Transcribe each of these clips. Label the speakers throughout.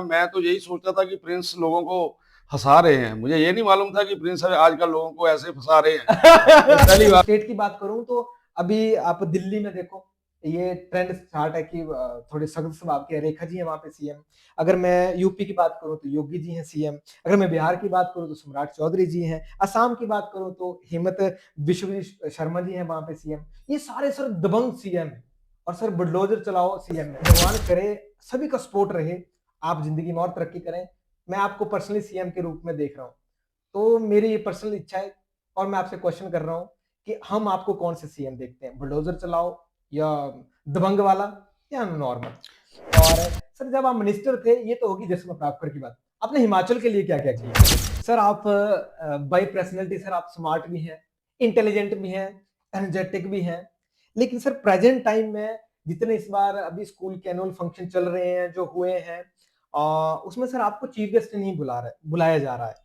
Speaker 1: मैं तो यही सोचता था कि प्रिंस लोगों को हंसा रहे हैं, मुझे ये नहीं मालूम था कि प्रिंस आजकल लोगों को ऐसे फंसा रहे हैं। ये पहली बार।
Speaker 2: स्टेट की बात करूं तो अभी आप दिल्ली में देखो, ये ट्रेंड स्टार्ट है कि थोड़े सख्त स्वभाव के रेखा जी हैं वहां पे सीएम। अगर मैं यूपी की बात करूं तो योगी जी हैं सीएम। अगर मैं बिहार की बात करूं तो सम्राट चौधरी जी हैं। असम की बात करूं तो हेमंत बिश्व शर्मा जी हैं वहां पे सीएम। ये सारे सर दबंग सीएम है और सर बुलडोजर चलाओ सीएम है। भगवान करे सभी का सपोर्ट रहे, आप जिंदगी में और तरक्की करें। मैं आपको पर्सनली सीएम के रूप में देख रहा हूँ, तो मेरी ये पर्सनल इच्छा है और मैं आपसे क्वेश्चन कर रहा हूं कि हम आपको कौन से सीएम देखते हैं, बुलडोजर चलाओ या दबंग वाला या नॉर्मल। और सर जब आप मिनिस्टर थे, ये तो होगी जस्टिस प्राप्कर की बात, आपने हिमाचल के लिए क्या क्या किया? सर आप बाई पर्सनैलिटी सर आप स्मार्ट भी हैं, इंटेलिजेंट भी हैं, एनर्जेटिक भी हैं, लेकिन सर प्रेजेंट टाइम में जितने इस बार अभी स्कूल के एनुअल फंक्शन चल रहे हैं जो हुए हैं, उसमें सर आपको चीफ गेस्ट नहीं बुलाया जा रहा है।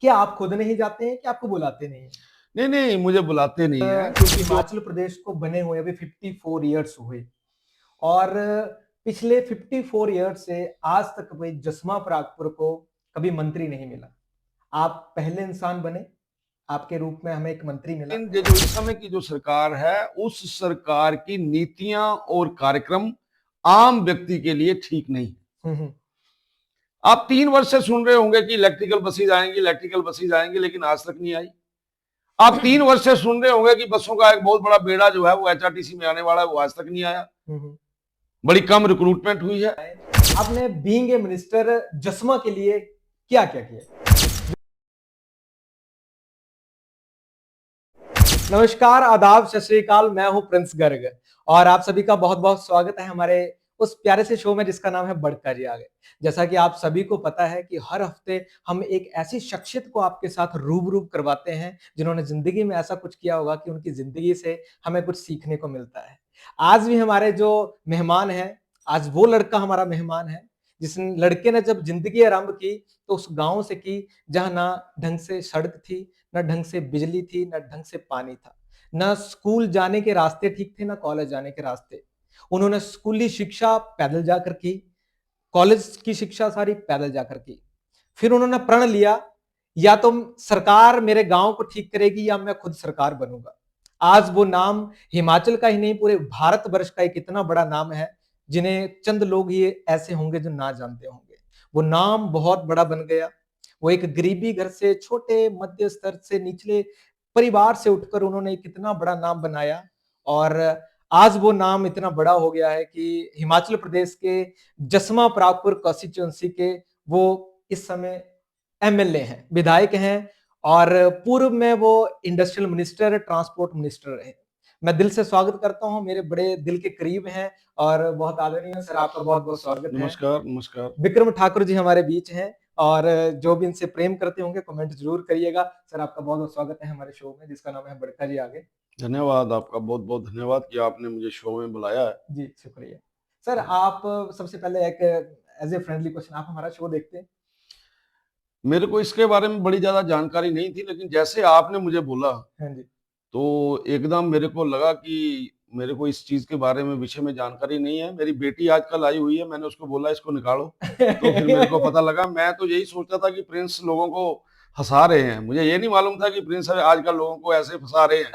Speaker 2: क्या आप खुद नहीं जाते हैं कि आपको बुलाते नहीं हैं?
Speaker 1: नहीं नहीं, मुझे बुलाते नहीं है
Speaker 2: क्योंकि
Speaker 1: क्योंकि जो
Speaker 2: हिमाचल प्रदेश को बने हुए अभी 54 ईयर्स हुए और पिछले 54 ईयर्स से आज तक भाई जसमा परागपुर को कभी मंत्री नहीं मिला। आप पहले इंसान बने, आपके रूप में हमें एक मंत्री मिला।
Speaker 1: जो इस समय की जो सरकार है, उस सरकार की नीतियां और कार्यक्रम आम व्यक्ति के लिए ठीक नहीं है।
Speaker 2: हम्म।
Speaker 1: आप 3 वर्ष से सुन रहे होंगे कि इलेक्ट्रिकल बसेज आएंगी, इलेक्ट्रिकल बसेज आएंगी, लेकिन आज तक नहीं आई। आप 3 वर्ष से सुन रहे होंगे कि बसों का एक बहुत बड़ा बेड़ा जो है वो एचआरटीसी में आने वाला है, वो आज तक नहीं आया। बड़ी कम रिक्रूटमेंट हुई है।
Speaker 2: आपने बीइंग ए मिनिस्टर जसमा के लिए क्या क्या किया? नमस्कार, आदाब, सत श्री अकाल। मैं हूं प्रिंस गर्ग और आप सभी का बहुत बहुत स्वागत है हमारे उस प्यारे से शो में जिसका नाम है बड़का जी आगे। जैसा कि आप सभी को पता है कि हर हफ्ते हम एक ऐसी शख्सियत को आपके साथ रूबरू करवाते हैं जिन्होंने जिंदगी में ऐसा कुछ किया होगा कि उनकी जिंदगी से हमें कुछ सीखने को मिलता है। आज भी हमारे जो मेहमान है, आज वो लड़का हमारा मेहमान है जिस लड़के ने जब जिंदगी आरंभ की तो उस गांव से की जहां ना ढंग से सड़क थी, न ढंग से बिजली थी, न ढंग से पानी था, न स्कूल जाने के रास्ते ठीक थे, न कॉलेज जाने के रास्ते। उन्होंने स्कूली शिक्षा पैदल जाकर की, कॉलेज की शिक्षा सारी पैदल जाकर की। फिर उन्होंने प्रण लिया, या तो सरकार मेरे गांव को ठीक करेगी या मैं खुद सरकार बनूंगा। आज वो नाम हिमाचल का ही नहीं पूरे भारत वर्ष का एक इतना बड़ा नाम है जिन्हें चंद लोग ही ऐसे होंगे जो ना जानते होंगे। वो नाम बहुत बड़ा बन गया। वो एक गरीबी घर से, छोटे मध्य स्तर से, निचले परिवार से उठकर उन्होंने एक इतना बड़ा नाम बनाया और आज वो नाम इतना बड़ा हो गया है कि हिमाचल प्रदेश के जसमा परागपुर कॉन्स्टिट्यूंसी के वो इस समय एमएलए हैं, विधायक हैं और पूर्व में वो इंडस्ट्रियल मिनिस्टर, ट्रांसपोर्ट मिनिस्टर रहे। मैं दिल से स्वागत करता हूं, मेरे बड़े दिल के करीब हैं और बहुत आदरणीय सर, आपका बहुत बहुत स्वागत है।
Speaker 1: नमस्कार नमस्कार।
Speaker 2: विक्रम ठाकुर जी हमारे बीच हैं और जो भी इनसे प्रेम करते होंगे कमेंट जरूर करिएगा। सर आपका बहुत बहुत स्वागत है हमारे शो में जिसका नाम है बड़का जी आगे।
Speaker 1: धन्यवाद, आपका बहुत बहुत धन्यवाद कि आपने मुझे शो में बुलाया है।
Speaker 2: जी शुक्रिया। सर आप सबसे पहले एक एज ए फ्रेंडली क्वेश्चन, आप हमारा शो देखते हैं?
Speaker 1: मेरे को इसके बारे में बड़ी ज्यादा जानकारी नहीं थी, लेकिन जैसे आपने मुझे बोला
Speaker 2: हाँ जी।
Speaker 1: तो एकदम मेरे को लगा कि मेरे को इस चीज के बारे में विषय में जानकारी नहीं है। मेरी बेटी आजकल आई हुई है, मैंने उसको बोला इसको निकालो, तो फिर मेरे को पता लगा। मैं तो यही सोचता था कि प्रिंस लोगों को हंसा रहे हैं, मुझे ये नहीं मालूम था कि प्रिंस आजकल लोगों को ऐसे फंसा रहे हैं।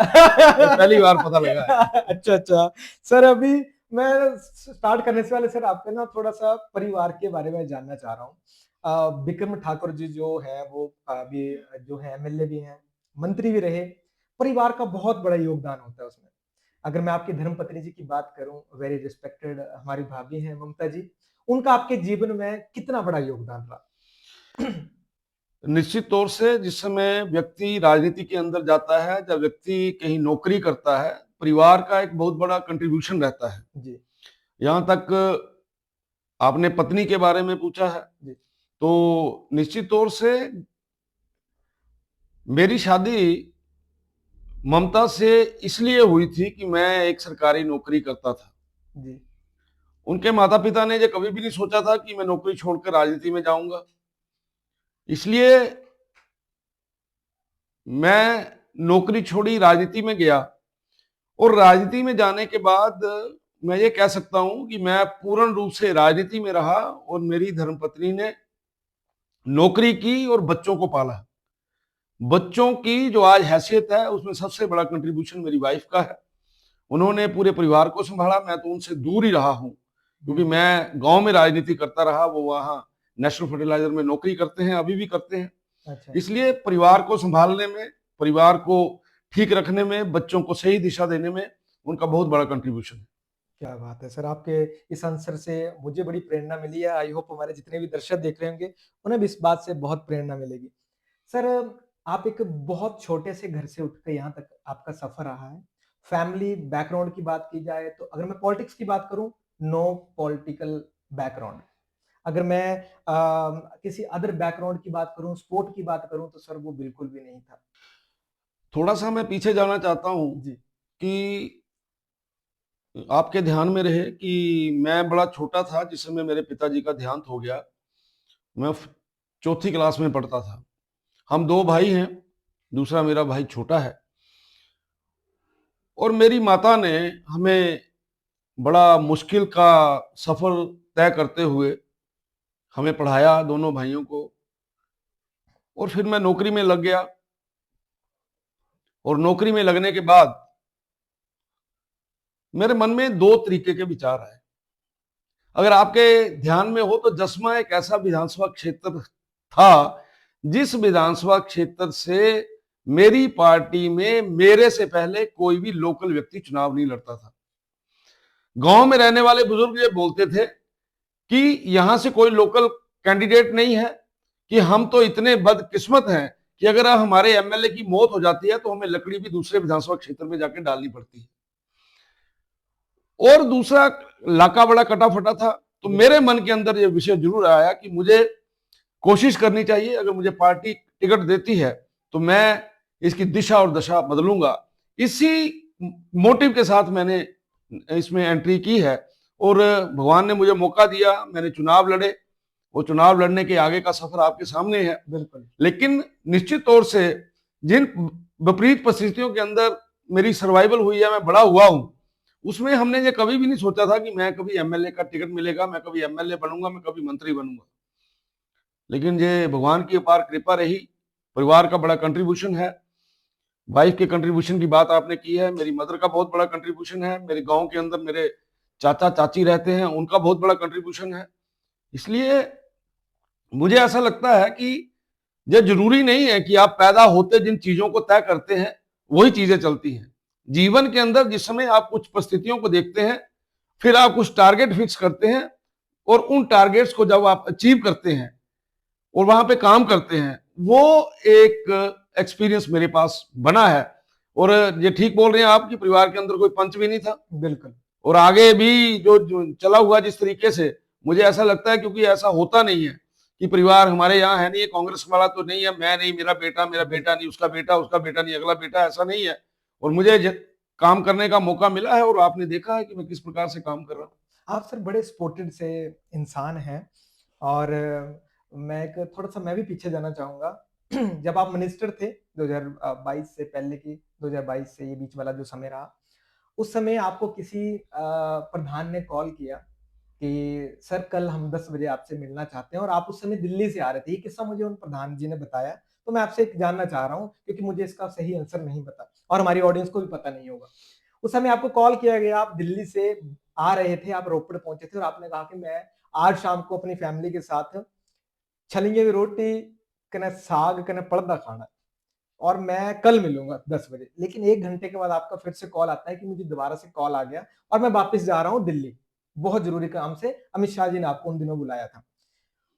Speaker 1: ये पहली बार पता लगा है।
Speaker 2: अच्छा अच्छा। सर अभी मैं स्टार्ट करने से पहले सर आपके ना थोड़ा सा परिवार के बारे में जानना चाह रहा हूँ। विक्रम ठाकुर जी जो है वो अभी जो है एमएलए भी हैं, मंत्री भी रहे। परिवार का बहुत बड़ा योगदान होता है उसमें। अगर मैं आपकी धर्मपत्नी जी की बात करूं, वेरी रिस्पेक्टेड हमारी भाभी हैं ममता जी, उनका आपके जीवन में कितना बड़ा योगदान रहा?
Speaker 1: निश्चित तौर से जिस समय व्यक्ति राजनीति के अंदर जाता है, जब व्यक्ति कहीं नौकरी करता है, परिवार का एक बहुत बड़ा कंट्रीब्यूशन रहता है।
Speaker 2: जी
Speaker 1: यहाँ तक आपने पत्नी के बारे में पूछा है,
Speaker 2: जी।
Speaker 1: तो निश्चित तौर से मेरी शादी ममता से इसलिए हुई थी कि मैं एक सरकारी नौकरी करता था।
Speaker 2: जी
Speaker 1: उनके माता पिता ने ये कभी भी नहीं सोचा था कि मैं नौकरी छोड़कर राजनीति में जाऊंगा। इसलिए मैं नौकरी छोड़ी, राजनीति में गया और राजनीति में जाने के बाद मैं ये कह सकता हूं कि मैं पूर्ण रूप से राजनीति में रहा और मेरी धर्मपत्नी ने नौकरी की और बच्चों को पाला। बच्चों की जो आज हैसियत है उसमें सबसे बड़ा कंट्रीब्यूशन मेरी वाइफ का है। उन्होंने पूरे परिवार को संभाला। मैं तो उनसे दूर ही रहा हूं क्योंकि मैं गांव में राजनीति करता रहा, वो वहां नेशनल फर्टिलाइजर में नौकरी करते हैं, अभी भी करते हैं।
Speaker 2: अच्छा।
Speaker 1: इसलिए परिवार को संभालने में, परिवार को ठीक रखने में, बच्चों को सही दिशा देने में उनका बहुत बड़ा कंट्रीब्यूशन है।
Speaker 2: क्या बात है सर, आपके इस आंसर से मुझे बड़ी प्रेरणा मिली है। आई होप हमारे जितने भी दर्शक देख रहे होंगे उन्हें भी इस बात से बहुत प्रेरणा मिलेगी। सर, आप एक बहुत छोटे से घर से उठ के यहाँ तक आपका सफर रहा है। फैमिली बैकग्राउंड की बात की जाए तो अगर मैं पॉलिटिक्स की बात करूं, नो पॉलिटिकल बैकग्राउंड। अगर मैं किसी अदर बैकग्राउंड की बात करूं, स्पोर्ट की बात करूं, तो सर वो बिल्कुल भी नहीं था।
Speaker 1: थोड़ा सा मैं पीछे जाना चाहता हूं
Speaker 2: जी।
Speaker 1: कि आपके ध्यान में रहे कि मैं बड़ा छोटा था जिस समय मेरे पिताजी का देहांत हो गया। मैं चौथी क्लास में पढ़ता था। हम दो भाई हैं, दूसरा मेरा भाई छोटा है। और मेरी माता ने हमें बड़ा मुश्किल का सफर तय करते हुए हमें पढ़ाया, दोनों भाइयों को। और फिर मैं नौकरी में लग गया। और नौकरी में लगने के बाद मेरे मन में दो तरीके के विचार आए। अगर आपके ध्यान में हो तो जसमा एक ऐसा विधानसभा क्षेत्र था जिस विधानसभा क्षेत्र से मेरी पार्टी में मेरे से पहले कोई भी लोकल व्यक्ति चुनाव नहीं लड़ता था। गांव में रहने वाले बुजुर्ग ये बोलते थे कि यहां से कोई लोकल कैंडिडेट नहीं है, कि हम तो इतने बदकिस्मत हैं कि अगर हमारे एमएलए की मौत हो जाती है तो हमें लकड़ी भी दूसरे विधानसभा क्षेत्र में जाके डालनी पड़ती है। और दूसरा, इलाका बड़ा कटा फटा था। तो मेरे मन के अंदर ये विषय जरूर आया कि मुझे कोशिश करनी चाहिए, अगर मुझे पार्टी टिकट देती है तो मैं इसकी दिशा और दशा बदलूंगा। इसी मोटिव के साथ मैंने इसमें एंट्री की है। और भगवान ने मुझे मौका दिया, मैंने चुनाव लड़े। वो चुनाव लड़ने के आगे का सफर आपके सामने है।
Speaker 2: बिल्कुल।
Speaker 1: लेकिन निश्चित तौर से जिन विपरीत परिस्थितियों के अंदर मेरी सर्वाइवल हुई है, मैं बड़ा हुआ हूं, उसमें हमने ये कभी भी नहीं सोचा था कि मैं कभी एमएलए का टिकट मिलेगा, मैं कभी एमएलए बनूंगा, मैं कभी मंत्री बनूंगा। लेकिन ये भगवान की अपार कृपा रही, परिवार का बड़ा कंट्रीब्यूशन है। वाइफ के कंट्रीब्यूशन की बात आपने की है, मेरी मदर का बहुत बड़ा कंट्रीब्यूशन है, मेरे गांव के अंदर मेरे चाचा चाची रहते हैं, उनका बहुत बड़ा कंट्रीब्यूशन है। इसलिए मुझे ऐसा लगता है कि ये जरूरी नहीं है कि आप पैदा होते जिन चीजों को तय करते हैं वही चीजें चलती हैं। जीवन के अंदर जिस समय आप कुछ परिस्थितियों को देखते हैं, फिर आप कुछ टारगेट फिक्स करते हैं, और उन टारगेट्स को जब आप अचीव करते हैं और वहां पे काम करते हैं, वो एक एक्सपीरियंस मेरे पास बना है। और ये ठीक बोल रहे हैं आप कि परिवार के अंदर कोई पंच भी नहीं था।
Speaker 2: बिल्कुल।
Speaker 1: और आगे भी जो चला हुआ जिस तरीके से, मुझे ऐसा लगता है, क्योंकि ऐसा होता नहीं है कि परिवार हमारे यहाँ है नहीं, कांग्रेस वाला तो नहीं है, मैं नहीं, मेरा बेटा नहीं, उसका बेटा नहीं, अगला बेटा, ऐसा नहीं है। और मुझे काम करने का मौका मिला है और आपने देखा है कि मैं किस प्रकार से काम कर रहा हूँ।
Speaker 2: आप सर बड़े स्पोर्टेड से इंसान हैं। और मैं एक थोड़ा सा मैं भी पीछे जाना चाहूंगा। जब आप मिनिस्टर थे 2022 से पहले की, 2022 से ये बीच वाला जो समय रहा, उस समय आपको किसी प्रधान ने कॉल किया कि सर कल हम 10 बजे आपसे मिलना चाहते हैं, और आप उस समय दिल्ली से आ रहे थे। ये किस्सा मुझे उन प्रधान जी ने बताया, तो मैं आपसे एक जानना चाह रहा हूँ क्योंकि मुझे इसका सही आंसर नहीं पता और हमारी ऑडियंस को भी पता नहीं होगा। उस समय आपको कॉल किया गया, आप दिल्ली से आ रहे थे, आप रोपड़ पहुंचे थे और आपने कहा कि मैं आज शाम को अपनी फैमिली के साथ छलिंगे की रोटी कने साग कने पड़दा खाना, और मैं कल मिलूंगा 10 बजे। लेकिन 1 घंटे के बाद आपका फिर से कॉल आता है कि मुझे दोबारा से कॉल आ गया और मैं वापस जा रहा हूँ दिल्ली, बहुत जरूरी काम से। अमित शाह जी ने आपको उन दिनों बुलाया था।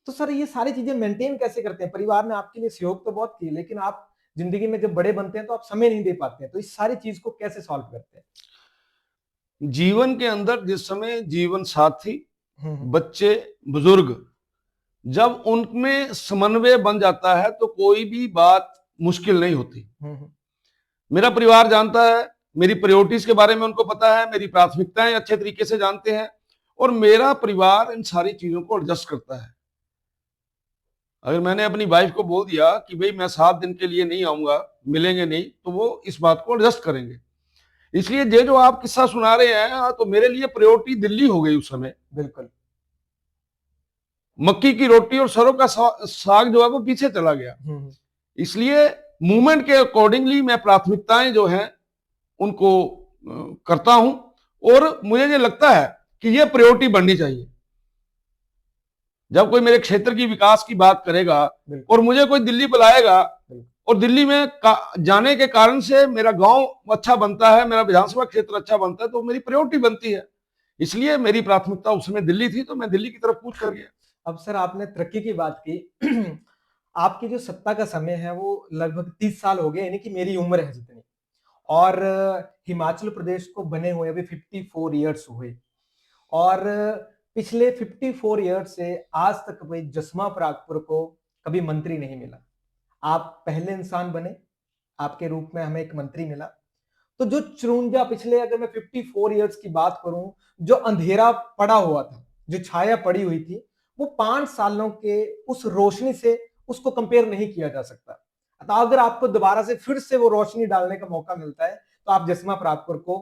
Speaker 2: तो सर ये सारी चीजें मेंटेन कैसे करते हैं? परिवार ने आपके लिए सहयोग तो बहुत की, लेकिन आप जिंदगी में जब बड़े बनते हैं तो आप समय नहीं दे पाते हैं, तो इस सारी चीज को कैसे सॉल्व करते हैं?
Speaker 1: जीवन के अंदर जिस समय जीवन साथी,
Speaker 2: हम्म।
Speaker 1: बच्चे, बुजुर्ग, जब उनमें समन्वय बन जाता है तो कोई भी बात मुश्किल नहीं होती।
Speaker 2: हम्म।
Speaker 1: मेरा परिवार जानता है, मेरी प्रायोरिटीज के बारे में उनको पता है, मेरी प्राथमिकताएं अच्छे तरीके से जानते हैं, और मेरा परिवार इन सारी चीजों को एडजस्ट करता है। अगर मैंने अपनी वाइफ को बोल दिया कि भाई मैं 7 दिन के लिए नहीं आऊंगा, मिलेंगे नहीं, तो वो इस बात को एडजस्ट करेंगे। इसलिए ये जो आप किस्सा सुना रहे हैं, तो मेरे लिए प्रायोरिटी दिल्ली हो गई उस समय।
Speaker 2: बिल्कुल।
Speaker 1: मक्की की रोटी और सरों का साग जो है वो पीछे चला गया। इसलिए मूवमेंट के अकॉर्डिंगली मैं प्राथमिकताएं जो हैं उनको करता हूं, और मुझे ये लगता है कि ये प्रायोरिटी बननी चाहिए। जब कोई मेरे क्षेत्र की विकास की बात करेगा और मुझे कोई दिल्ली बुलाएगा, और दिल्ली में जाने के कारण से मेरा गांव अच्छा बनता है, मेरा विधानसभा क्षेत्र अच्छा बनता है, तो मेरी प्रायोरिटी बनती है। इसलिए मेरी प्राथमिकता उस समय दिल्ली थी, तो मैं दिल्ली की तरफ कूच कर गया।
Speaker 2: अब सर आपने तरक्की की बात की आपकी जो सत्ता का समय है वो लगभग 30 साल हो गए, यानी कि मेरी उम्र है जितनी, और हिमाचल प्रदेश को बने हुए अभी 54 ईयर्स हुए, और पिछले 54 ईयर्स से आज तक भाई जसमा परागपुर को कभी मंत्री नहीं मिला। आप पहले इंसान बने, आपके रूप में हमें एक मंत्री मिला। तो जो चुरुंजा पिछले, अगर मैं 54 ईयर्स की बात करूं, जो अंधेरा पड़ा हुआ था, जो छाया पड़ी हुई थी, वो 5 सालों के उस रोशनी से उसको कंपेयर नहीं किया जा सकता। तो अगर आपको दोबारा से फिर से वो रोशनी डालने का मौका मिलता है, तो आप जसमा परागपुर को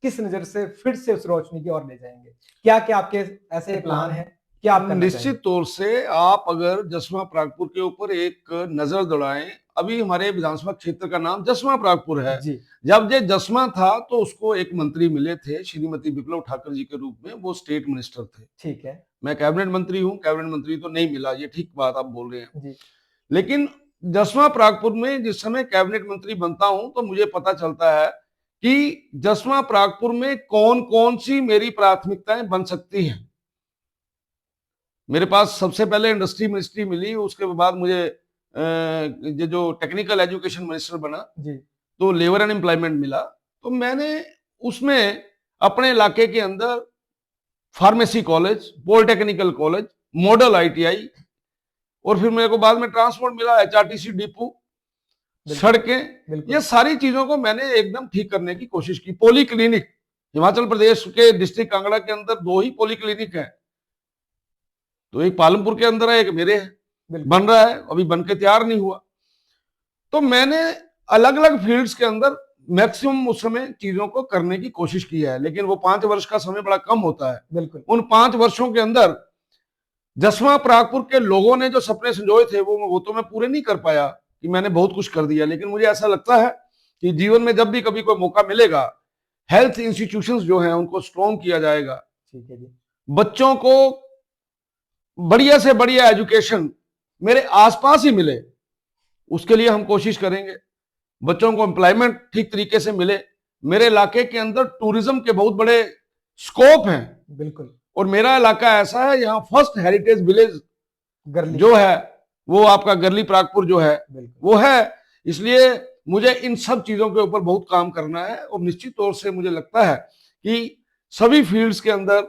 Speaker 2: किस नजर से फिर से उस रोशनी की ओर ले जाएंगे? क्या क्या आपके ऐसे प्लान है, क्या आप करना चाहेंगे?
Speaker 1: निश्चित तौर से आप अगर जसवा परागपुर के ऊपर एक नजर दौड़ाएं, अभी हमारे विधानसभा क्षेत्र का नाम जसवा परागपुर है।
Speaker 2: जी।
Speaker 1: जब ये जसवा था तो उसको एक मंत्री मिले थे, श्रीमती विप्लव ठाकुर जी के रूप में, वो स्टेट मिनिस्टर थे।
Speaker 2: ठीक है।
Speaker 1: मैं कैबिनेट मंत्री हूं, कैबिनेट मंत्री तो नहीं मिला, ये ठीक बात आप बोल रहे हैं।
Speaker 2: जी।
Speaker 1: लेकिन जसवा परागपुर में जिस समय कैबिनेट मंत्री बनता हूं, तो मुझे पता चलता है कि जसवा परागपुर में कौन कौन सी मेरी प्राथमिकताएं बन सकती हैं। मेरे पास सबसे पहले इंडस्ट्री मिनिस्ट्री मिली, उसके बाद मुझे ये जो टेक्निकल एजुकेशन मिनिस्टर बना,
Speaker 2: जी।
Speaker 1: तो लेबर एंड एम्प्लॉयमेंट मिला। तो मैंने उसमें अपने इलाके के अंदर pharmacy college, polytechnical college, model ITI, और फिर मेरे को बाद में ट्रांसपोर्ट मिला, एचआरटीसी डिपो, सड़कें, ये सारी चीजों को मैंने एकदम ठीक करने की कोशिश की। पोली क्लिनिक, हिमाचल प्रदेश के डिस्ट्रिक्ट कांगड़ा के अंदर 2 ही पोली क्लिनिक है, तो एक पालमपुर के अंदर है, एक मेरे है, बन रहा है, अभी बन के तैयार नहीं हुआ। तो मैंने अलग अलग फील्ड्स के अंदर मैक्सिमम उस समय चीजों को करने की कोशिश की है, लेकिन वो 5 वर्ष का समय बड़ा कम होता है।
Speaker 2: बिल्कुल।
Speaker 1: उन 5 वर्षों के अंदर जसवा परागपुर के लोगों ने जो सपने संजोए थे, वो तो मैं पूरे नहीं कर पाया कि मैंने बहुत कुछ कर दिया। लेकिन मुझे ऐसा लगता है कि जीवन में जब भी कभी कोई मौका मिलेगा, हेल्थ इंस्टीट्यूशंस जो हैं उनको स्ट्रॉन्ग किया जाएगा।
Speaker 2: ठीक है जी।
Speaker 1: बच्चों को बढ़िया से बढ़िया एजुकेशन मेरे आसपास ही मिले, उसके लिए हम कोशिश करेंगे। बच्चों को एम्प्लॉयमेंट ठीक तरीके से मिले। मेरे इलाके के अंदर टूरिज्म के बहुत बड़े स्कोप हैं।
Speaker 2: बिल्कुल।
Speaker 1: और मेरा इलाका ऐसा है, यहाँ फर्स्ट हेरिटेज विलेज जो है वो आपका गरली परागपुर जो है वो है। इसलिए मुझे इन सब चीजों के ऊपर बहुत काम करना है, और निश्चित तौर से मुझे लगता है कि सभी फील्ड्स के अंदर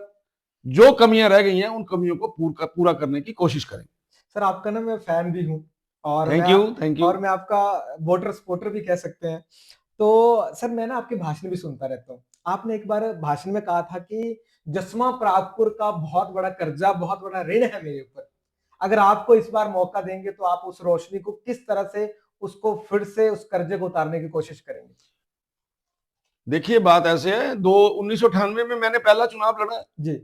Speaker 1: जो कमियां रह गई हैं उन कमियों को पूरा करने की कोशिश करेंगे।
Speaker 2: सर आपका ना मैं फैन भी हूँ, और
Speaker 1: थैंक यू।
Speaker 2: और मैं आपका वोटर सपोर्टर भी कह सकते हैं। तो सर मैं ना आपके भाषण भी सुनता रहता हूँ। आपने एक बार भाषण में कहा था कि जसमा परागपुर का बहुत बड़ा कर्जा, बहुत बड़ा ऋण है मेरे ऊपर। अगर आपको इस बार मौका देंगे तो आप उस रोशनी को किस तरह से उसको फिर से उस कर्जे को उतारने की कोशिश करेंगे?
Speaker 1: देखिए बात ऐसे है, 1998 में मैंने पहला चुनाव लड़ा
Speaker 2: जी।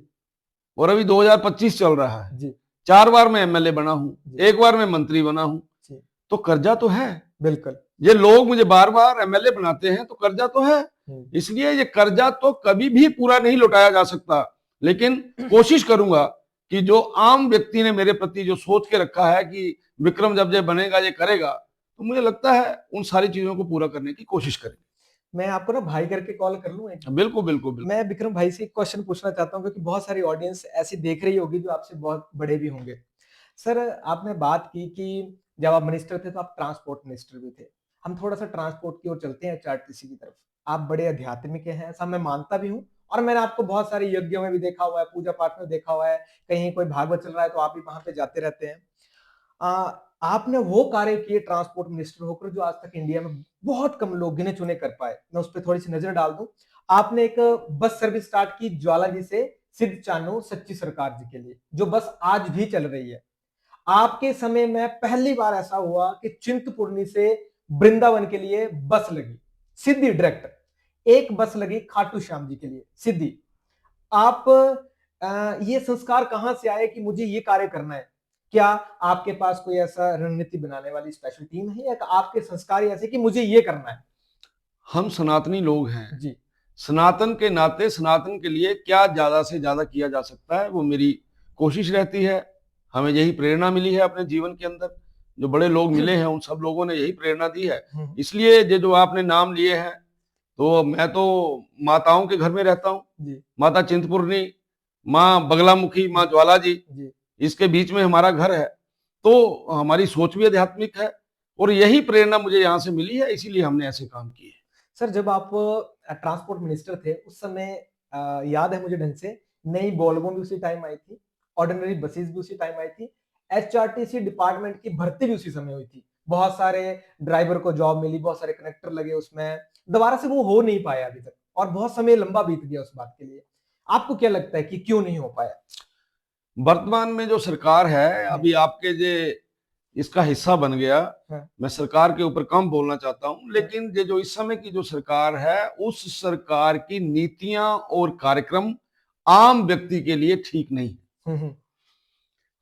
Speaker 1: और अभी 2025 चल रहा है
Speaker 2: जी।
Speaker 1: 4 बार मैं एमएलए बना हूं, 1 बार मैं मंत्री बना हूं, तो कर्जा तो है।
Speaker 2: बिल्कुल।
Speaker 1: ये लोग मुझे बार बार एमएलए बनाते हैं, तो कर्जा तो है। इसलिए ये कर्जा तो कभी भी पूरा नहीं लौटाया जा सकता, लेकिन कोशिश करूंगा कि जो आम व्यक्ति ने मेरे प्रति जो सोच के रखा है कि विक्रम जब ये बनेगा ये करेगा, तो मुझे लगता है उन सारी चीजों को पूरा करने की कोशिश करेंगे।
Speaker 2: मैं आपको ना भाई करके कॉल कर लूं?
Speaker 1: बिल्कुल बिल्कुल बिल्कुल।
Speaker 2: मैं विक्रम भाई से एक क्वेश्चन पूछना चाहता हूं, क्योंकि बहुत सारी ऑडियंस ऐसी देख रही होगी जो आपसे बहुत बड़े भी होंगे। सर आपने बात की कि जब आप मिनिस्टर थे तो आप ट्रांसपोर्ट मिनिस्टर भी थे। हम थोड़ा सा ट्रांसपोर्ट की ओर चलते हैं, एचआरटीसी की तरफ। आप बड़े आध्यात्मिक हैं, ऐसा मैं मानता भी हूं, और मैंने आपको बहुत सारे यज्ञों में भी देखा हुआ है, पूजा पाठ में देखा हुआ है, कहीं कोई भागवत चल रहा है तो आप भी वहां पे जाते रहते हैं। आपने वो कार्य किए ट्रांसपोर्ट मिनिस्टर होकर जो आज तक इंडिया में बहुत कम लोग गिने चुने कर पाए। मैं उस पर थोड़ी सी नजर डाल दूं। आपने एक बस सर्विस स्टार्ट की ज्वाला जी से सिद्ध चानो सच्ची सरकार जी के लिए, जो बस आज भी चल रही है। आपके समय में पहली बार ऐसा हुआ कि चिंतपूर्णी से वृंदावन के लिए बस लगी सीधी डायरेक्ट। एक बस लगी खाटू श्याम जी के लिए सीधी। आप ये संस्कार कहाँ से आए कि मुझे ये कार्य करना है? क्या आपके पास कोई ऐसा रणनीति बनाने वाली स्पेशल टीम है या आपके संस्कार ही ऐसे कि मुझे ये करना है?
Speaker 1: हम सनातनी लोग हैं।
Speaker 2: जी।
Speaker 1: सनातन के नाते सनातन के लिए क्या ज्यादा से ज्यादा किया जा सकता है, वो मेरी कोशिश रहती है। हमें यही प्रेरणा मिली है अपने जीवन के अंदर। जो बड़े लोग मिले हैं उन सब लोगों ने यही प्रेरणा दी है। इसलिए ये जो आपने नाम लिए हैं, तो मैं तो माताओं के घर में रहता हूँ।
Speaker 2: जी।
Speaker 1: माता चिंतपूर्णी, माँ बगलामुखी, माँ ज्वाला जी,
Speaker 2: जी।
Speaker 1: इसके बीच में हमारा घर है। तो हमारी सोच भी आध्यात्मिक है और यही प्रेरणा मुझे यहाँ से मिली है, इसीलिए हमने ऐसे काम किए।
Speaker 2: सर, जब आप ट्रांसपोर्ट मिनिस्टर थे उस समय याद है मुझे ढंग से, नई वोल्वो भी उसी टाइम आई थी, ऑर्डिनरी बसेस भी उसी टाइम आई थी, एचआरटीसी डिपार्टमेंट की भर्ती भी उसी समय हुई थी। बहुत सारे ड्राइवर को जॉब मिली, बहुत सारे कनेक्टर लगे उसमें। दोबारा से वो हो नहीं पाया अभी तक और बहुत समय लंबा बीत गया उस बात के लिए। आपको क्या लगता है कि क्यों नहीं हो पाया?
Speaker 1: वर्तमान में जो सरकार है, अभी आपके जे इसका हिस्सा बन गया।
Speaker 2: हाँ।
Speaker 1: मैं सरकार के ऊपर कम बोलना चाहता हूं, लेकिन ये जो इस समय की जो सरकार है, उस सरकार की नीतियां और कार्यक्रम आम व्यक्ति के लिए ठीक नहीं।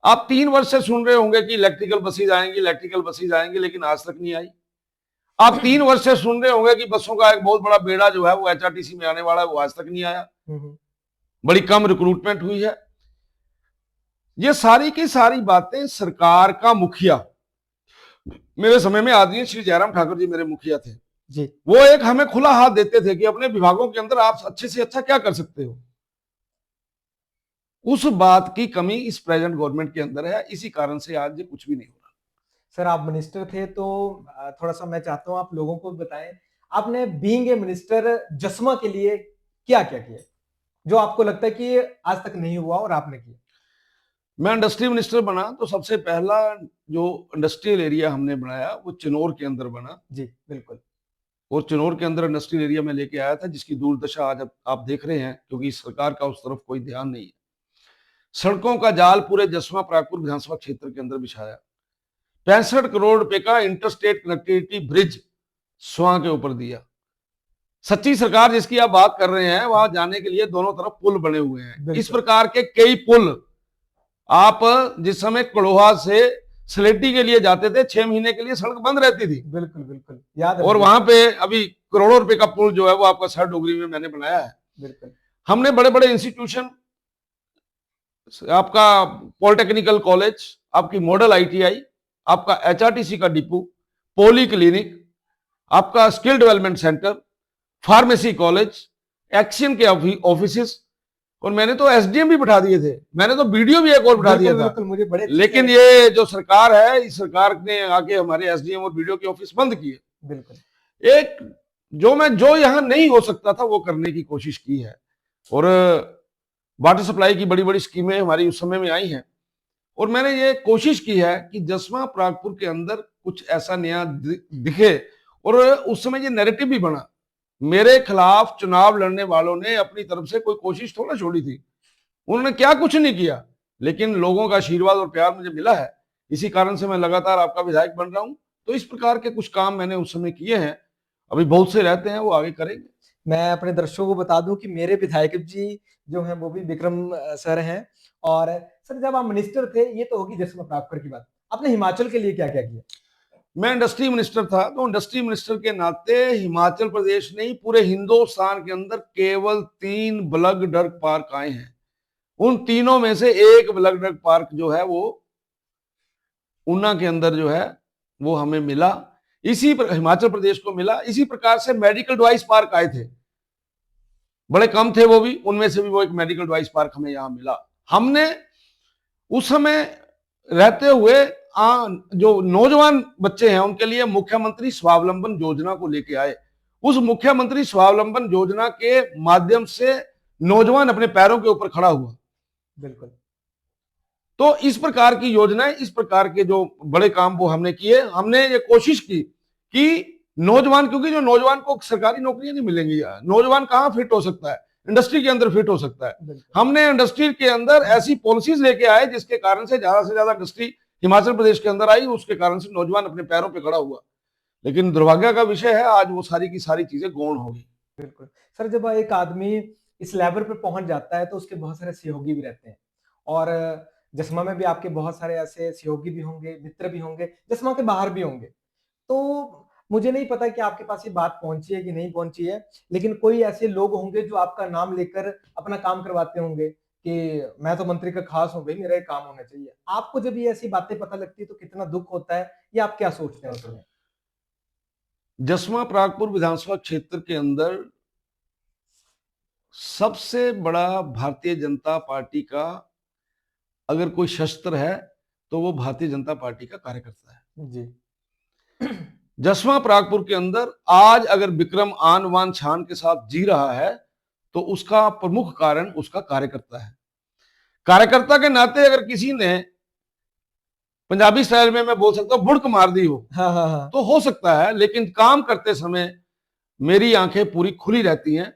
Speaker 1: आप 3 वर्ष से सुन रहे होंगे कि इलेक्ट्रिकल बसेज आएंगी, इलेक्ट्रिकल बसेज आएंगी, लेकिन आज तक नहीं आई। आप 3 वर्ष से सुन रहे होंगे कि बसों का एक बहुत बड़ा बेड़ा जो है वो एचआरटीसी में आने वाला है, वो आज तक नहीं आया। बड़ी कम रिक्रूटमेंट हुई है। ये सारी की सारी बातें सरकार का मुखिया, मेरे समय में आदरणीय श्री जयराम ठाकुर जी मेरे मुखिया थे
Speaker 2: जी।
Speaker 1: वो एक हमें खुला हाथ देते थे कि अपने विभागों के अंदर आप अच्छे से अच्छा क्या कर सकते हो। उस बात की कमी इस प्रेजेंट गवर्नमेंट के अंदर है, इसी कारण से आज ये कुछ भी नहीं हो रहा।
Speaker 2: सर, आप मिनिस्टर थे तो थोड़ा सा मैं चाहता हूं आप लोगों को बताएं, आपने बीइंग ए मिनिस्टर जस्मा के लिए क्या क्या किया जो आपको लगता है कि आज तक नहीं हुआ और आपने किया?
Speaker 1: मैं इंडस्ट्री मिनिस्टर बना तो सबसे पहला जो इंडस्ट्रियल एरिया हमने बनाया वो चिनौर के अंदर बना।
Speaker 2: जी बिल्कुल।
Speaker 1: और चिनौर के अंदर इंडस्ट्रियल एरिया में लेके आया था, जिसकी दूरदशा आज आप देख रहे हैं, क्योंकि सरकार का उस तरफ कोई ध्यान नहीं है। सड़कों का जाल पूरे जसवा परागपुर विधानसभा क्षेत्र के अंदर बिछाया। 65 करोड़ रुपए का इंटरस्टेट कनेक्टिविटी ब्रिज स्वां के ऊपर दिया। सच्ची सरकार जिसकी आप बात कर रहे हैं, वहां जाने के लिए दोनों तरफ पुल बने हुए हैं। इस प्रकार के कई पुल, आप जिस समय कड़ोहा से सलेटी के लिए जाते थे, 6 महीने के लिए सड़क बंद रहती थी।
Speaker 2: बिल्कुल बिल्कुल याद है।
Speaker 1: और वहां पे अभी करोड़ों रुपए का पुल जो है वो आपका सर डोगरी में मैंने बनाया है।
Speaker 2: बिल्कुल। हमने
Speaker 1: बड़े बड़े इंस्टीट्यूशन, आपका पॉलिटेक्निकल कॉलेज, आपकी मॉडल आईटीआई, आपका एचआरटीसी का डिपो, पोली क्लिनिक, आपका skill development centre, pharmacy college, action के ऑफिस, और मैंने तो एसडीएम भी बैठा दिए थे। मैंने तो बीडीओ भी एक और बैठा दिया था।
Speaker 2: मुझे बड़े
Speaker 1: लेकिन ये जो सरकार है, इस सरकार ने आके हमारे एसडीएम और बीडीओ के ऑफिस बंद किए।
Speaker 2: बिल्कुल।
Speaker 1: एक जो यहां नहीं हो सकता था वो करने की कोशिश की है। और वाटर सप्लाई की बड़ी बड़ी स्कीमें हमारी उस समय में आई हैं। और मैंने ये कोशिश की है कि जसवा परागपुर के अंदर कुछ ऐसा नया दिखे। और उस समय ये नैरेटिव भी बना, मेरे खिलाफ चुनाव लड़ने वालों ने अपनी तरफ से कोई कोशिश थोड़ा छोड़ी थी, उन्होंने क्या कुछ नहीं किया, लेकिन लोगों का आशीर्वाद और प्यार मुझे मिला है। इसी कारण से मैं लगातार आपका विधायक बन रहा हूं। तो इस प्रकार के कुछ काम मैंने उस समय किए हैं, अभी बहुत से रहते हैं, वो आगे करेंगे।
Speaker 2: मैं अपने दर्शकों को बता दूं कि मेरे विधायक जी जो हैं वो भी विक्रम सर हैं। और सर, जब आप मिनिस्टर थे, ये तो होगी जसवा परागपुर की बात, आपने हिमाचल के लिए क्या क्या किया?
Speaker 1: मैं इंडस्ट्री मिनिस्टर था, तो इंडस्ट्री मिनिस्टर के नाते हिमाचल प्रदेश नहीं, पूरे हिंदुस्तान के अंदर केवल 3 ब्लड ड्रग पार्क आए हैं। उन तीनों में से एक ब्लड ड्रग पार्क जो है वो ऊना के अंदर जो है वो हमें मिला, हिमाचल प्रदेश को मिला। इसी प्रकार से मेडिकल डिवाइस पार्क आए थे, बड़े कम थे वो भी, उनमें से भी वो एक मेडिकल डिवाइस पार्क हमें यहां मिला। हमने उस समय रहते हुए जो नौजवान बच्चे हैं उनके लिए मुख्यमंत्री स्वावलंबन योजना को लेके आए। उस मुख्यमंत्री स्वावलंबन योजना के माध्यम से नौजवान अपने पैरों के ऊपर खड़ा हुआ।
Speaker 2: बिल्कुल।
Speaker 1: तो इस प्रकार की योजनाएं, इस प्रकार के जो बड़े काम वो हमने किए। हमने ये कोशिश की कि नौजवान, क्योंकि जो नौजवान को सरकारी नौकरियां नहीं मिलेंगी, नौजवान कहां फिट हो सकता है, इंडस्ट्री के अंदर फिट हो सकता है। हमने इंडस्ट्री के अंदर ऐसी पॉलिसीज लेके आए जिसके कारण से ज्यादा इंडस्ट्री हिमाचल प्रदेश के अंदर आई, उसके कारण से नौजवान अपने पैरों पर खड़ा हुआ। लेकिन दुर्भाग्य का विषय है, आज वो सारी की सारी चीजें गौण हो गई।
Speaker 2: बिल्कुल। सर जब एक आदमी इस लेवल पे पहुँच जाता है तो उसके बहुत सारे सहयोगी भी रहते हैं और जसमा में भी आपके बहुत सारे ऐसे सहयोगी भी होंगे, मित्र भी होंगे, जसमा के बाहर भी होंगे। तो मुझे नहीं पता कि आपके पास ये बात पहुँची है कि नहीं पहुँची है, लेकिन कोई ऐसे लोग होंगे जो आपका नाम लेकर अपना काम करवाते होंगे कि मैं तो मंत्री का खास हूँ भई, मेरा ये काम होना चाहिए। आपको जब ये ऐसी बातें पता लगती है तो कितना दुःख होता है या आप क्या सोचते हैं उस समय?
Speaker 1: जसवा परागपुर विधानसभा क्षेत्र के अंदर सबसे बड़ा भारतीय जनता पार्टी का अगर कोई शस्त्र है तो वो भारतीय जनता पार्टी का कार्यकर्ता है।
Speaker 2: जी।
Speaker 1: जसवा परागपुर के अंदर आज अगर विक्रम आन बान शान के साथ जी रहा है तो उसका प्रमुख कारण उसका कार्यकर्ता है। कार्यकर्ता के नाते अगर किसी ने, पंजाबी स्टाइल में मैं बोल सकता हूं, बुड़क मार दी हो
Speaker 2: हाँ, हाँ, हाँ।
Speaker 1: तो हो सकता है, लेकिन काम करते समय मेरी आंखें पूरी खुली रहती हैं।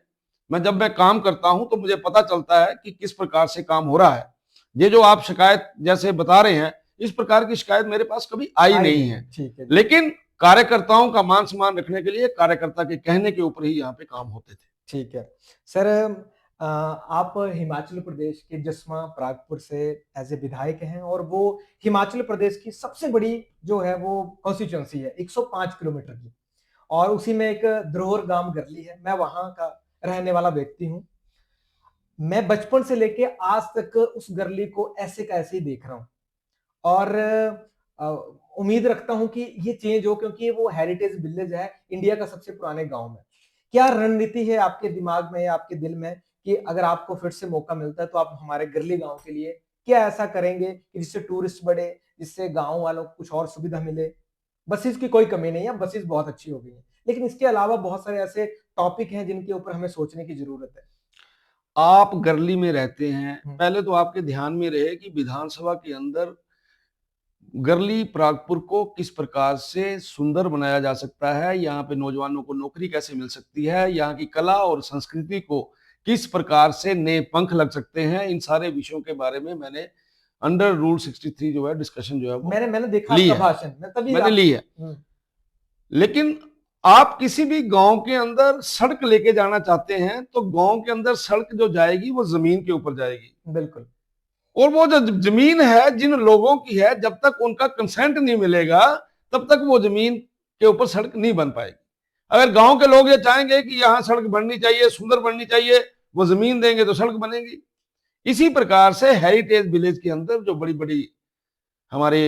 Speaker 1: जब मैं काम करता हूं तो मुझे पता चलता है कि किस प्रकार से काम हो रहा है। ये जो आप शिकायत जैसे बता रहे हैं, इस प्रकार की शिकायत मेरे पास कभी आई नहीं है।
Speaker 2: ठीक है जी।
Speaker 1: लेकिन कार्यकर्ताओं का मान सम्मान रखने के लिए कार्यकर्ता के कहने के ऊपर ही यहाँ पे काम होते थे।
Speaker 2: ठीक है। सर आप हिमाचल प्रदेश के जसमा परागपुर से एज़ ए विधायक हैं और वो हिमाचल प्रदेश की सबसे बड़ी जो है वो कॉन्स्टिट्यूएंसी है 105 किलोमीटर की और उसी में एक द्रोहर गाँव गरली है। मैं वहाँ का रहने वाला व्यक्ति हूँ। मैं बचपन से लेके आज तक उस गरली को ऐसे का ऐसे ही देख रहा हूँ और अ, उम्मीद रखता हूँ कि ये चेंज हो क्योंकि वो हेरिटेज विलेज है, इंडिया का सबसे पुराने गाँव में। क्या रणनीति है आपके दिमाग में या आपके दिल में कि अगर आपको फिर से मौका मिलता है तो आप हमारे गिरली गाँव के लिए क्या ऐसा करेंगे कि जिससे टूरिस्ट बढ़े, जिससे गाँव वालों को कुछ और सुविधा मिले? बसेस की कोई कमी नहीं है, बसेस बहुत अच्छी हो गई हैं। लेकिन इसके अलावा बहुत सारे ऐसे टॉपिक हैं जिनके ऊपर हमें सोचने की ज़रूरत है।
Speaker 1: आप गरली में रहते हैं,
Speaker 2: हुँ,
Speaker 1: पहले तो आपके ध्यान में रहे कि विधानसभा के अंदर गरली परागपुर को किस प्रकार से सुंदर बनाया जा सकता है, यहाँ पे नौजवानों को नौकरी कैसे मिल सकती है, यहाँ की कला और संस्कृति को किस प्रकार से नए पंख लग सकते हैं, इन सारे विषयों के बारे में मैंने अंडर रूल 63 जो है डिस्कशन जो है वो
Speaker 2: मैंने मैंने देखा
Speaker 1: ली
Speaker 2: आपका
Speaker 1: है,
Speaker 2: भाषण, मैं तभी
Speaker 1: मैंने
Speaker 2: आप
Speaker 1: ली है।
Speaker 2: हुँ,
Speaker 1: लेकिन आप किसी भी गांव के अंदर सड़क लेके जाना चाहते हैं तो गांव के अंदर सड़क जो जाएगी वो जमीन के ऊपर जाएगी,
Speaker 2: बिल्कुल।
Speaker 1: और वो जो जमीन है जिन लोगों की है, जब तक उनका कंसेंट नहीं मिलेगा तब तक वो जमीन के ऊपर सड़क नहीं बन पाएगी। अगर गांव के लोग ये चाहेंगे कि यहाँ सड़क बननी चाहिए, सुंदर बननी चाहिए, वो जमीन देंगे तो सड़क बनेगी। इसी प्रकार से हेरिटेज विलेज के अंदर जो बड़ी बड़ी हमारे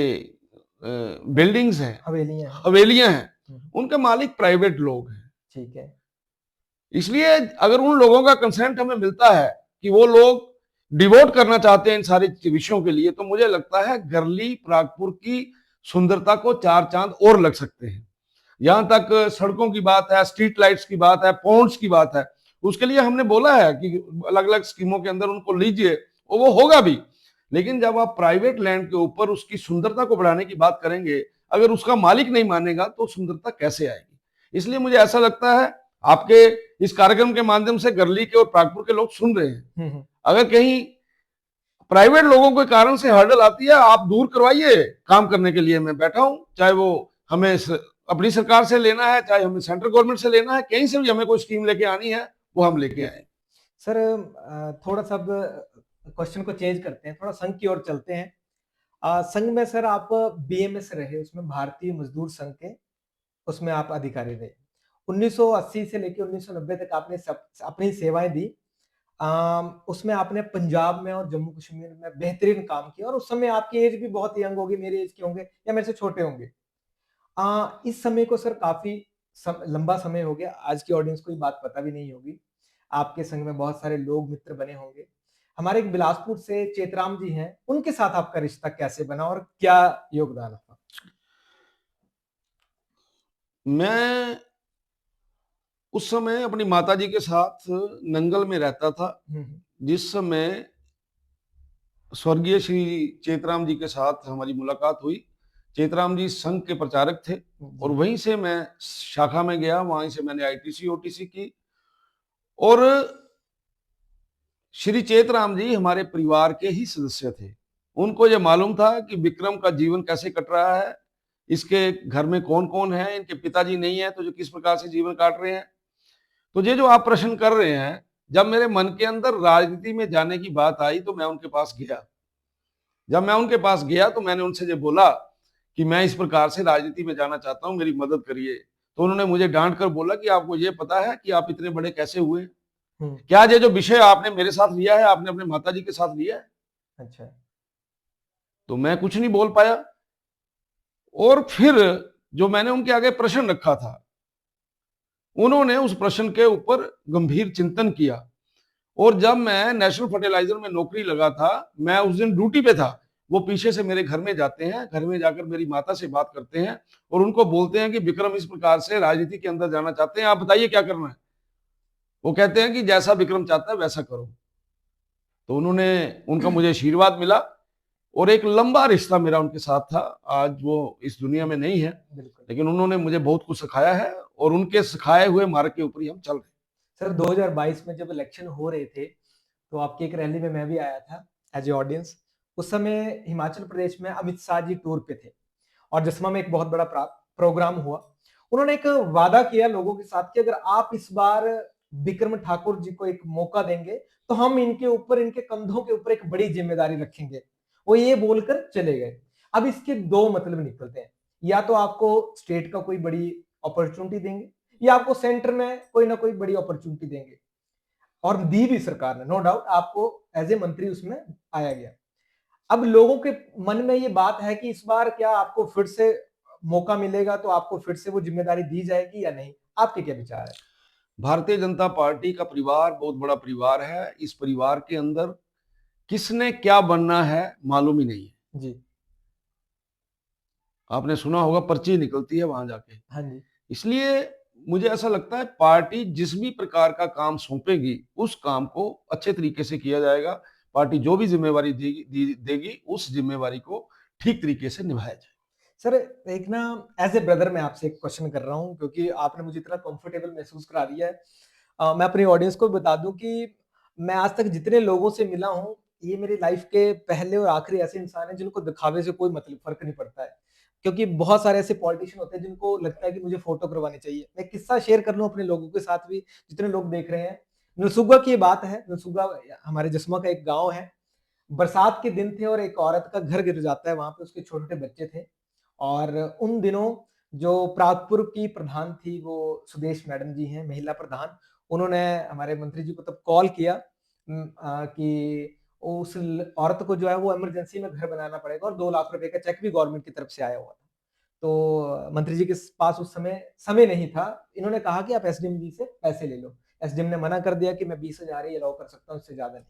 Speaker 1: बिल्डिंग्स हैं,
Speaker 2: हवेलियाँ हैं।
Speaker 1: हवेलियां हैं,
Speaker 2: हुँ,
Speaker 1: उनके मालिक प्राइवेट लोग हैं।
Speaker 2: ठीक है।
Speaker 1: इसलिए अगर उन लोगों का कंसेंट हमें मिलता है कि वो लोग डिवोट करना चाहते हैं इन सारे विषयों के लिए, तो मुझे लगता है गरली परागपुर की सुंदरता को चार चांद और लग सकते हैं। जहां तक सड़कों की बात है, स्ट्रीट लाइट्स की बात है, पॉन्ड्स की बात है, उसके लिए हमने बोला है कि अलग अलग स्कीमों के अंदर उनको लीजिए और वो होगा भी। लेकिन जब आप प्राइवेट लैंड के ऊपर उसकी सुंदरता को बढ़ाने की बात करेंगे, अगर उसका मालिक नहीं मानेगा तो सुंदरता कैसे आएगी? इसलिए मुझे ऐसा लगता है आपके इस कार्यक्रम के माध्यम से गरली के और परागपुर के लोग सुन रहे हैं,
Speaker 2: हुँ, हुँ।
Speaker 1: अगर कहीं प्राइवेट लोगों के कारण से हर्डल आती है, आप दूर करवाइए। काम करने के लिए मैं बैठा हूं, चाहे वो हमें अपनी सरकार से लेना है, चाहे हमें सेंट्रल गवर्नमेंट से लेना है, कहीं से भी हमें कोई स्कीम लेके आनी है वो हम लेके आए।
Speaker 2: सर थोड़ा-सा अब क्वेश्चन को चेंज करते हैं, थोड़ा संघ की ओर चलते हैं। संघ में सर आप बीएमएस रहे, उसमें भारतीय मजदूर संघ के उसमें आप अधिकारी रहे। 1980 से लेके 1990 तक आपने सब अपनी सेवाएँ दी। उसमें आपने पंजाब में और जम्मू कश्मीर में बेहतरीन काम किया और उस समय आपकी एज भी बहुत यंग होगी, मेरी एज के होंगे या मेरे से छोटे होंगे। इस समय को सर काफ़ी लंबा समय हो गया, आज की ऑडियंस को ये बात पता भी नहीं होगी। आपके संग में बहुत सारे लोग मित्र बने होंगे। हमारे एक बिलासपुर से चेतराम जी हैं, उनके साथ आपका रिश्ता कैसे बना और क्या योगदान था?
Speaker 1: मैं उस समय अपनी माताजी के साथ नंगल में रहता था,
Speaker 2: हुँ, हुँ।
Speaker 1: जिस समय स्वर्गीय श्री चेतराम जी के साथ हमारी मुलाकात हुई। चेतराम जी संघ के प्रचारक थे और
Speaker 2: जी,
Speaker 1: वहीं से मैं शाखा में गया, वहीं से मैंने आईटीसी ओटीसी की। और श्री चेतराम जी हमारे परिवार के ही सदस्य थे। उनको ये मालूम था कि विक्रम का जीवन कैसे कट रहा है, इसके घर में कौन कौन है, इनके पिताजी नहीं है तो जो किस प्रकार से जीवन काट रहे हैं। तो ये जो आप प्रश्न कर रहे हैं, जब मेरे मन के अंदर राजनीति में जाने की बात आई तो मैं उनके पास गया। जब मैं उनके पास गया तो मैंने उनसे ये बोला कि मैं इस प्रकार से राजनीति में जाना चाहता हूं, मेरी मदद करिए। तो उन्होंने मुझे डांट कर बोला कि आपको ये पता है कि आप इतने बड़े कैसे हुए?
Speaker 2: हम्म।
Speaker 1: क्या ये जो विषय आपने मेरे साथ लिया है, आपने अपने माता जी के साथ लिया है?
Speaker 2: अच्छा।
Speaker 1: तो मैं कुछ नहीं बोल पाया। और फिर जो मैंने उनके आगे प्रश्न रखा था, उन्होंने उस प्रश्न के ऊपर गंभीर चिंतन किया। और जब मैं नेशनल फर्टिलाइजर में नौकरी लगा था, मैं उस दिन ड्यूटी पे था। वो पीछे से मेरे घर में जाते हैं, घर में जाकर मेरी माता से बात करते हैं और उनको बोलते हैं कि विक्रम इस प्रकार से राजनीति के अंदर जाना चाहते हैं, आप बताइए क्या करना है। वो कहते हैं कि जैसा विक्रम चाहता है वैसा करो। तो उनका मुझे आशीर्वाद मिला और एक लंबा रिश्ता मेरा उनके साथ था। आज वो इस दुनिया में नहीं है,
Speaker 2: बिल्कुल।
Speaker 1: लेकिन उन्होंने मुझे बहुत कुछ सिखाया है और उनके सिखाए हुए मार्ग के ऊपर ही हम चल रहे हैं।
Speaker 2: सर 2022 में जब इलेक्शन हो रहे थे तो आपकी एक रैली में मैं भी आया था एज ए ऑडियंस। उस समय हिमाचल प्रदेश में अमित शाह जी टूर पे थे और जसमा में एक बहुत बड़ा प्रोग्राम हुआ। उन्होंने एक वादा किया लोगों के साथ कि अगर आप इस बार विक्रम ठाकुर जी को एक मौका देंगे तो हम इनके कंधों के ऊपर एक बड़ी जिम्मेदारी रखेंगे। वो ये बोलकर चले गए। अब इसके दो मतलब निकलते हैं, या तो आपको स्टेट का कोई बड़ी अपॉर्चुनिटी देंगे या आपको सेंटर में कोई ना कोई बड़ी अपॉर्चुनिटी देंगे। और दी भी सरकार ने, नो डाउट आपको एज ए मंत्री उसमें आया गया। अब लोगों के मन में ये बात है कि इस बार क्या आपको फिर से मौका मिलेगा, तो आपको फिर से वो जिम्मेदारी दी जाएगी या नहीं? आपके क्या विचार है?
Speaker 1: भारतीय जनता पार्टी का परिवार बहुत बड़ा परिवार है। इस परिवार के अंदर किसने क्या बनना है मालूम ही नहीं है।
Speaker 2: जी।
Speaker 1: आपने सुना होगा पर्ची निकलती है वहां जाके।
Speaker 2: हाँ जी।
Speaker 1: इसलिए मुझे ऐसा लगता है पार्टी जिस भी प्रकार का काम सौंपेगी उस काम को अच्छे तरीके से किया जाएगा। पार्टी जो भी जिम्मेवारी देगी उस जिम्मेवारी को ठीक तरीके से निभाया जाए।
Speaker 2: सर एक ना एज ए ब्रदर मैं आपसे एक क्वेश्चन कर रहा हूँ क्योंकि आपने मुझे इतना कंफर्टेबल महसूस करा दिया है। मैं अपनी ऑडियंस को बता दूं कि मैं आज तक जितने लोगों से मिला हूँ, ये मेरी लाइफ के पहले और आखिरी ऐसे इंसान हैं जिनको दिखावे से कोई मतलब फर्क नहीं पड़ता है। क्योंकि बहुत सारे ऐसे पॉलिटिशियन होते हैं जिनको लगता है कि मुझे फोटो करवानी चाहिए। मैं किस्सा शेयर कर लूं अपने लोगों के साथ भी, जितने लोग देख रहे हैं। नलसुगा की ये बात है। नलसुगा हमारे जसमा का एक गाँव है। बरसात के दिन थे और एक औरत का घर गिर जाता है, वहां पे उसके छोटे छोटे बच्चे थे। और उन दिनों जो प्रागपुर की प्रधान थी वो सुदेश मैडम जी हैं, महिला प्रधान। उन्होंने हमारे मंत्री जी को तब कॉल किया कि उस औरत को जो है वो इमरजेंसी में घर बनाना पड़ेगा और 2 लाख रुपए का चेक भी गवर्नमेंट की तरफ से आया हुआ था। तो मंत्री जी के पास उस समय नहीं था। इन्होंने कहा कि आप एसडीएम जी से पैसे ले लो। एसडीएम ने मना कर दिया कि मैं 20,000 ही अलाउ कर सकता हूँ, इससे ज्यादा नहीं।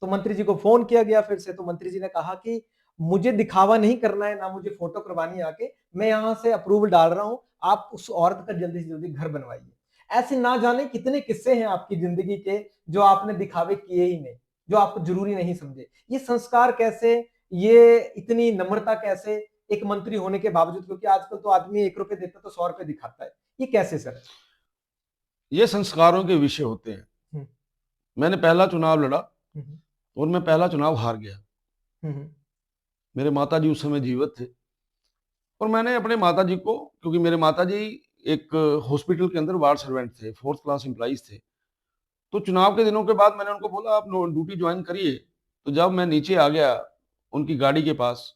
Speaker 2: तो मंत्री जी को फोन किया गया फिर से। तो मंत्री जी ने कहा कि मुझे दिखावा नहीं करना है, ना मुझे फोटो करवानी आके, मैं यहाँ से अप्रूवल डाल रहा हूँ, आप उस औरत का जल्दी से जल्दी घर बनवाइए। ऐसे ना जाने कितने किस्से हैं आपकी जिंदगी के जो आपने दिखावे किए ही नहीं, जो आपको जरूरी नहीं समझे। ये संस्कार कैसे, ये इतनी नम्रता कैसे एक मंत्री होने के बावजूद, क्योंकि आजकल तो आदमी 1 रुपए देता तो 100 रुपए दिखाता है, ये कैसे सर?
Speaker 1: ये संस्कारों के विषय होते हैं।
Speaker 2: हम्म।
Speaker 1: मैंने पहला चुनाव लड़ा
Speaker 2: हम्म।
Speaker 1: और मैं पहला चुनाव हार गया।
Speaker 2: हम्म।
Speaker 1: मेरे माता जी उस समय जीवित थे और मैंने अपने माता जी को, क्योंकि मेरे माता जी एक हॉस्पिटल के अंदर वार्ड सर्वेंट थे, 4th क्लास एम्प्लॉइज थे। तो चुनाव के दिनों के बाद मैंने उनको बोला आप ड्यूटी ज्वाइन करिए। तो जब मैं नीचे आ गया उनकी गाड़ी के पास,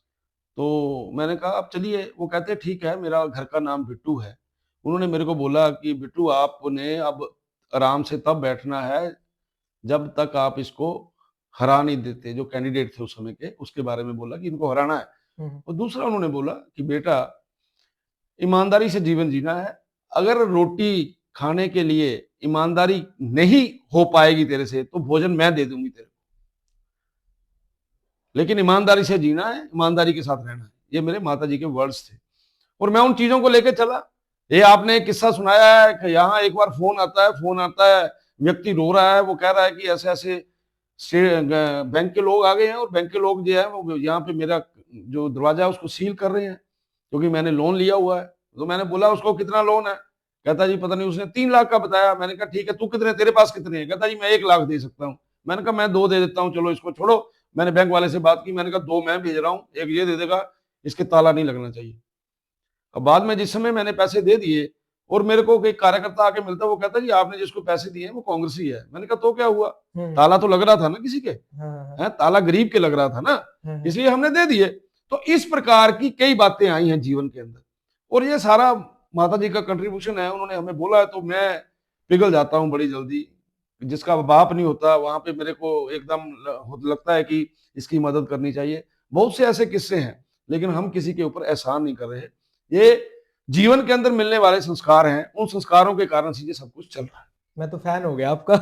Speaker 1: तो मैंने कहा आप चलिए। वो कहते ठीक है, मेरा घर का नाम बिट्टू है। उन्होंने मेरे को बोला कि बिट्टू आपने अब आराम से तब बैठना है जब तक आप इसको हरा नहीं देते। जो कैंडिडेट थे उस समय के, उसके बारे में बोला कि इनको हराना है।
Speaker 2: हम्म।
Speaker 1: और दूसरा उन्होंने बोला कि बेटा ईमानदारी से जीवन जीना है। अगर रोटी खाने के लिए ईमानदारी नहीं हो पाएगी तेरे से तो भोजन मैं दे दूंगी तेरे को, लेकिन ईमानदारी से जीना है, ईमानदारी के साथ रहना है। ये मेरे माता जी के वर्ड्स थे और मैं उन चीजों को लेकर चला। ये आपने एक किस्सा सुनाया है कि यहाँ एक बार फोन आता है, व्यक्ति रो रहा है, वो कह रहा है कि ऐसे ऐसे बैंक के लोग आ गए हैं और बैंक के लोग जो है वो यहाँ पे मेरा जो दरवाजा है उसको सील कर रहे हैं क्योंकि मैंने लोन लिया हुआ है। तो मैंने बोला उसको कितना लोन है? कहता जी पता नहीं, उसने 3 लाख का बताया। मैंने कहा ठीक है, तू कितने, तेरे पास कितने हैं? कहता जी मैं 1 लाख दे सकता हूँ। मैंने कहा मैं 2 दे देता हूँ, चलो इसको छोड़ो। मैंने बैंक वाले से बात की, मैंने कहा 2 मैं भेज रहा हूँ, 1 ये दे देगा, इसके ताला नहीं लगना चाहिए। अब बाद में जिस समय मैंने पैसे दे दिए और मेरे को एक कार्यकर्ता आके मिलता है, वो कहता है जी आपने जिसको पैसे दिए हैं वो कांग्रेसी है। मैंने कहा तो क्या हुआ, ताला तो लग रहा था ना किसी के, है ताला गरीब के लग रहा था ना, इसलिए हमने दे दिए। तो इस प्रकार की कई बातें आई हैं जीवन के अंदर, और ये सारा माता जी का कंट्रीब्यूशन है, उन्होंने हमें बोला है तो मैं पिघल जाता हूँ बड़ी जल्दी। जिसका बाप नहीं होता वहां पे मेरे को एकदम लगता है कि इसकी मदद करनी चाहिए। बहुत से ऐसे किस्से हैं, लेकिन हम किसी के ऊपर एहसान नहीं कर रहे। ये जीवन के अंदर मिलने वाले संस्कार हैं, उन संस्कारों के कारण से ये सब कुछ चल रहा है।
Speaker 2: मैं तो फैन हो गया आपका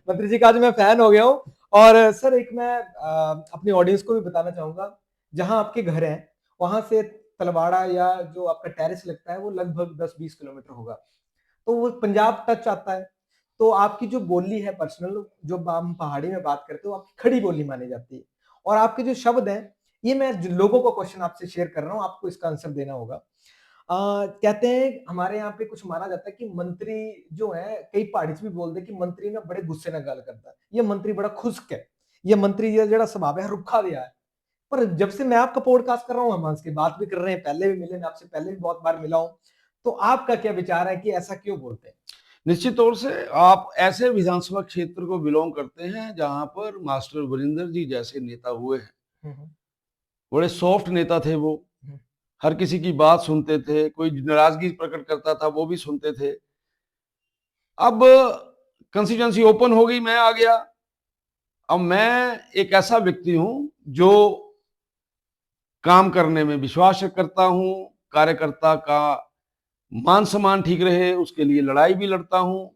Speaker 2: मंत्री जी का, आज मैं फैन हो गया हूँ। और सर एक मैं अपनी ऑडियंस को भी बताना चाहूंगा, जहां आपके घर है वहां से तलवाड़ा या जो आपका टेरेस लगता है वो लगभग 10-20 किलोमीटर होगा, तो वो पंजाब टच आता है। तो आपकी जो बोली है पर्सनल, जो हम पहाड़ी में बात करते हो, आपकी खड़ी बोली मानी जाती है। और आपके जो शब्द हैं, ये मैं लोगों को क्वेश्चन आपसे शेयर कर रहा हूँ, आपको इसका आंसर देना होगा। कहते हैं हमारे यहाँ पे कुछ माना जाता है कि मंत्री जो है, कई पहाड़ी से भी बोलते हैं कि मंत्री ना बड़े गुस्से ਨਾਲ ਗੱਲ करता है, ये मंत्री बड़ा खुश्क है, ये मंत्री ये ਜਿਹੜਾ स्वभाव है रुखा दिया है। पर जब से मैं आपका पॉडकास्ट कर रहा हूँ, हम आपसे बात भी कर रहे हैं, पहले भी मिले, मैं आपसे पहले भी बहुत बार मिला हूँ, तो आपका क्या विचार है कि ऐसा क्यों बोलते हैं?
Speaker 1: निश्चित तौर से आप ऐसे विधानसभा क्षेत्र को बिलोंग करते हैं जहां पर मास्टर वरिंदर जी जैसे नेता हुए हैं। बड़े सॉफ्ट नेता थे वो, हर किसी की बात सुनते थे, कोई नाराजगी प्रकट करता था वो भी सुनते थे। अब कंस्टिट्यूंसी ओपन हो गई, मैं आ गया। अब मैं एक ऐसा व्यक्ति हूं जो काम करने में विश्वास करता हूं, कार्यकर्ता का मान सम्मान ठीक रहे उसके लिए लड़ाई भी लड़ता हूं।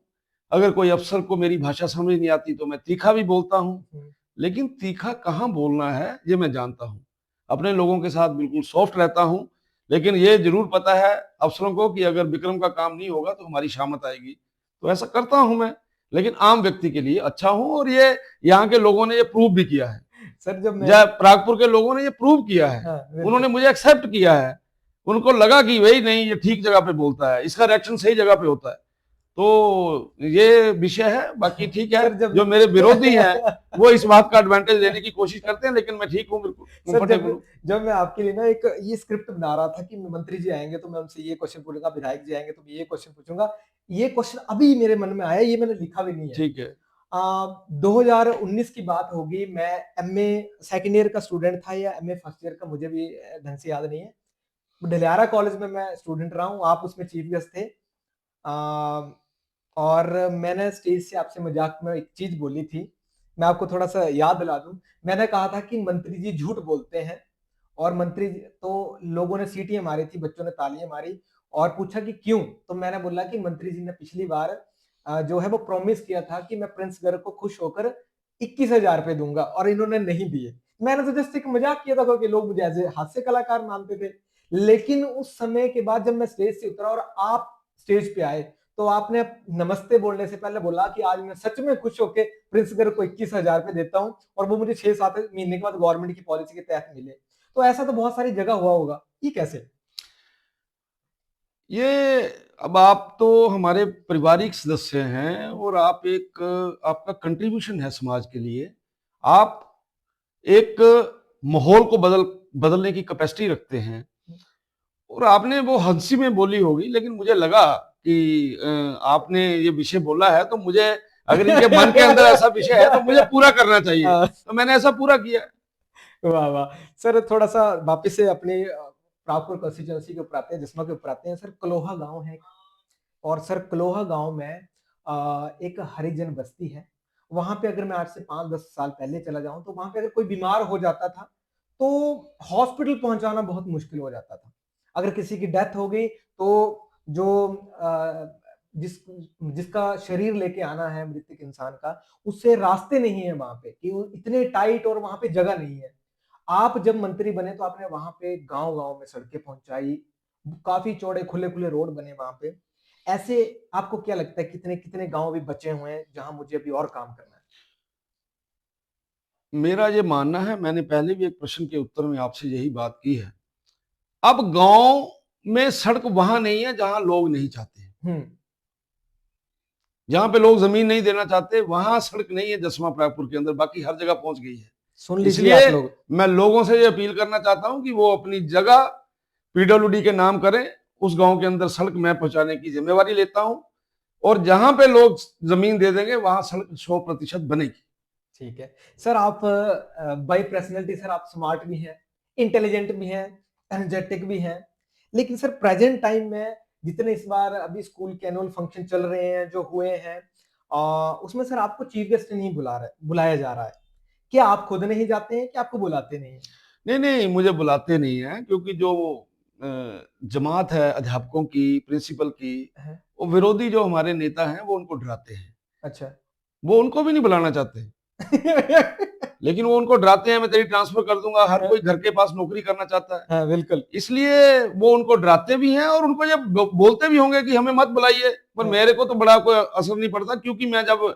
Speaker 1: अगर कोई अफसर को मेरी भाषा समझ नहीं आती तो मैं तीखा भी बोलता हूं, लेकिन तीखा कहाँ बोलना है ये मैं जानता हूं। अपने लोगों के साथ बिल्कुल सॉफ्ट रहता हूं, लेकिन ये जरूर पता है अफसरों को कि अगर विक्रम का काम नहीं होगा तो हमारी शामत आएगी, तो ऐसा करता हूं मैं। लेकिन आम व्यक्ति के लिए अच्छा हूं, और ये यहाँ के लोगों ने ये प्रूव भी किया है।
Speaker 2: सर जब मैं
Speaker 1: प्रागपुर के लोगों ने ये प्रूव किया है, उन्होंने मुझे एक्सेप्ट किया है, उनको लगा कि भाई नहीं ये ठीक जगह पे बोलता है, इसका रिएक्शन सही जगह पे होता है। तो ये विषय है, बाकी ठीक है। जो मेरे विरोधी हैं वो इस बात का एडवांटेज लेने की कोशिश करते हैं, लेकिन मैं ठीक हूँ, बिल्कुल कंफर्टेबल हूँ।
Speaker 2: जब मैं आपके लिए ना एक ये स्क्रिप्ट बना रहा था कि मंत्री जी आएंगे तो मैं उनसे ये क्वेश्चन पूछूंगा, विधायक जी आएंगे तो मैं ये क्वेश्चन पूछूंगा, ये क्वेश्चन अभी मेरे मन में आया, ये मैंने लिखा भी नहीं है।
Speaker 1: ठीक है।
Speaker 2: 2019 की बात होगी, मैं एमए सेकेंड ईयर का स्टूडेंट था या एमए फर्स्ट ईयर का, मुझे भी ढंग से याद नहीं है। ढलियारा कॉलेज में मैं स्टूडेंट रहा हूँ, आप उसमें चीफ गेस्ट थे। और मैंने स्टेज से आपसे मजाक में एक चीज बोली थी, मैं आपको थोड़ा सा याद दिला दूं। मैंने कहा था कि मंत्री जी झूठ बोलते हैं, और मंत्री जी तो लोगों ने सीटियां मारी थी, बच्चों ने तालियां मारी, और पूछा कि क्यों, तो मैंने बोला कि मंत्री जी ने पिछली बार जो है वो प्रॉमिस किया था कि मैं प्रिंस गर्ग को खुश होकर 21,000 रुपए दूंगा, और इन्होंने नहीं दिए। मैंने तो जस्ट एक मजाक किया था क्योंकि लोग मुझे ऐसे हास्य कलाकार मानते थे। लेकिन उस समय के बाद जब मैं स्टेज से उतरा और आप स्टेज पे आए, तो आपने नमस्ते बोलने से पहले बोला कि आज मैं सच में खुश होकर प्रिंस गर्ग को 21,000 रुपए देता हूं, और वो मुझे 6-7 महीने के बाद गवर्नमेंट की पॉलिसी के तहत मिले। तो ऐसा तो बहुत सारी जगह हुआ होगा, ये कैसे?
Speaker 1: ये अब आप तो हमारे पारिवारिक सदस्य हैं, और आप एक आपका कंट्रीब्यूशन है समाज के लिए, आप एक माहौल को बदलने की कैपेसिटी रखते हैं। और आपने वो हंसी में बोली होगी, लेकिन मुझे लगा कि आपने ये विषय बोला है तो मुझे, अगर इनके मन के अंदर ऐसा विषय है तो मुझे पूरा करना चाहिए, तो मैंने ऐसा पूरा किया।
Speaker 2: वाह वाह सर, थोड़ा सा वापिस से अपनी प्रागपुर कंस्टिट्यूंसी के ऊपर आते हैं, जिस्मा के ऊपर आते हैं। सर कलोहा गांव है, और सर कलोहा गांव में एक हरिजन बस्ती है। वहां पे अगर मैं आज से 5-10 साल पहले चला जाऊं, तो वहां पे अगर कोई बीमार हो जाता था तो हॉस्पिटल पहुंचाना बहुत मुश्किल हो जाता था। अगर किसी की डेथ हो गई तो जो जिस जिसका शरीर लेके आना है मृतक इंसान का, उससे रास्ते नहीं है वहां पे, कि वो इतने टाइट, और वहां पे जगह नहीं है। आप जब मंत्री बने तो आपने वहां पे गांव गांव में सड़कें पहुंचाई, काफी चौड़े खुले खुले रोड बने वहां पे। ऐसे आपको क्या लगता है कितने कितने गांव भी बचे हुए हैं जहां मुझे अभी और काम करना है?
Speaker 1: मेरा ये मानना है, मैंने पहले भी एक प्रश्न के उत्तर में आपसे यही बात की है, अब गांव में सड़क वहां नहीं है जहां लोग नहीं चाहते, जहां पे लोग जमीन नहीं देना चाहते वहां सड़क नहीं है जसमा प्रागपुर के अंदर, बाकी हर जगह पहुंच गई है।
Speaker 2: सुन लीजिए
Speaker 1: इसलिए
Speaker 2: आप लोग,
Speaker 1: मैं लोगों से ये अपील करना चाहता हूं कि वो अपनी जगह पीडब्ल्यूडी के नाम करें, उस गांव के अंदर सड़क मैं पहुंचाने की जिम्मेवारी लेता हूं, और जहां पे लोग जमीन दे देंगे वहां सड़क 100% बनेगी।
Speaker 2: ठीक है सर, आप बाय पर्सनैलिटी सर आप स्मार्ट भी हैं, इंटेलिजेंट भी हैं, एनर्जेटिक भी हैं, लेकिन सर प्रेजेंट टाइम में जितने इस बार अभी स्कूल के एनुअल फंक्शन चल रहे हैं जो हुए हैं, उसमें सर आपको चीफ गेस्ट नहीं बुलाया जा रहा है। क्या आप खुद नहीं जाते हैं कि आपको बुलाते नहीं हैं?
Speaker 1: नहीं नहीं, मुझे बुलाते नहीं है, क्योंकि जो जमात है अध्यापकों की, प्रिंसिपल की,
Speaker 2: हैं?
Speaker 1: वो विरोधी जो हमारे नेता हैं वो उनको डराते हैं।
Speaker 2: अच्छा।
Speaker 1: वो उनको भी नहीं बुलाना चाहते, लेकिन वो उनको डराते हैं, मैं तेरी ट्रांसफर कर दूंगा। हर कोई घर के पास नौकरी करना चाहता है,
Speaker 2: हाँ बिल्कुल।
Speaker 1: इसलिए वो उनको डराते भी हैं, और उनको जब बोलते भी होंगे कि हमें मत बुलाइए, पर मेरे को तो बड़ा कोई असर नहीं पड़ता, क्योंकि मैं जब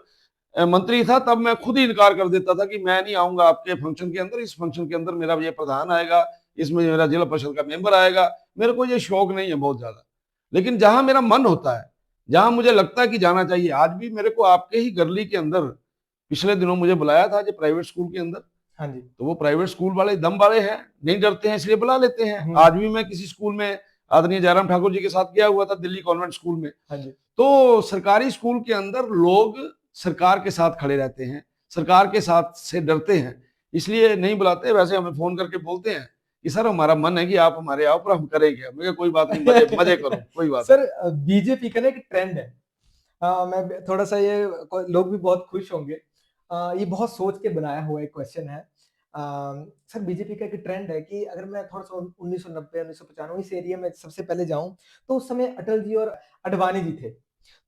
Speaker 1: मंत्री था तब मैं खुद ही इनकार कर देता था कि मैं नहीं आऊंगा आपके फंक्शन के अंदर। इस फंक्शन के अंदर मेरा ये प्रधान आएगा, इसमें मेरा जिला परिषद का मेंबर आएगा। मेरे को ये शौक नहीं है बहुत ज्यादा, लेकिन जहां मेरा मन होता है, जहां मुझे लगता है कि जाना चाहिए। आज भी मेरे को आपके ही गरली के अंदर पिछले दिनों मुझे बुलाया था, जो प्राइवेट स्कूल के अंदर।
Speaker 2: हाँ जी।
Speaker 1: तो वो प्राइवेट स्कूल वाले दम वाले हैं, नहीं डरते हैं, इसलिए बुला लेते हैं। आज भी मैं किसी स्कूल में आदरणीय जयराम ठाकुर जी के साथ गया हुआ था, दिल्ली कॉन्वेंट स्कूल में।
Speaker 2: हाँ जी।
Speaker 1: तो सरकारी स्कूल के अंदर लोग सरकार के साथ खड़े रहते हैं, सरकार के साथ से डरते हैं, इसलिए नहीं बुलाते। वैसे हमें फोन करके बोलते हैं कि सर हमारा मन है कि आप हमारे आओ, पर हम करेंगे। मैं कोई बात नहीं, मजे मजे करो, कोई बात
Speaker 2: सर बीजेपी का ना एक ट्रेंड है, मैं थोड़ा सा ये लोग भी बहुत खुश होंगे, ये बहुत सोच के बनाया हुआ एक क्वेश्चन है। सर बीजेपी का एक ट्रेंड है कि अगर मैं थोड़ा सा 1990 1995 इस एरिया में सबसे पहले जाऊं, तो उस समय अटल जी और अडवाणी जी थे।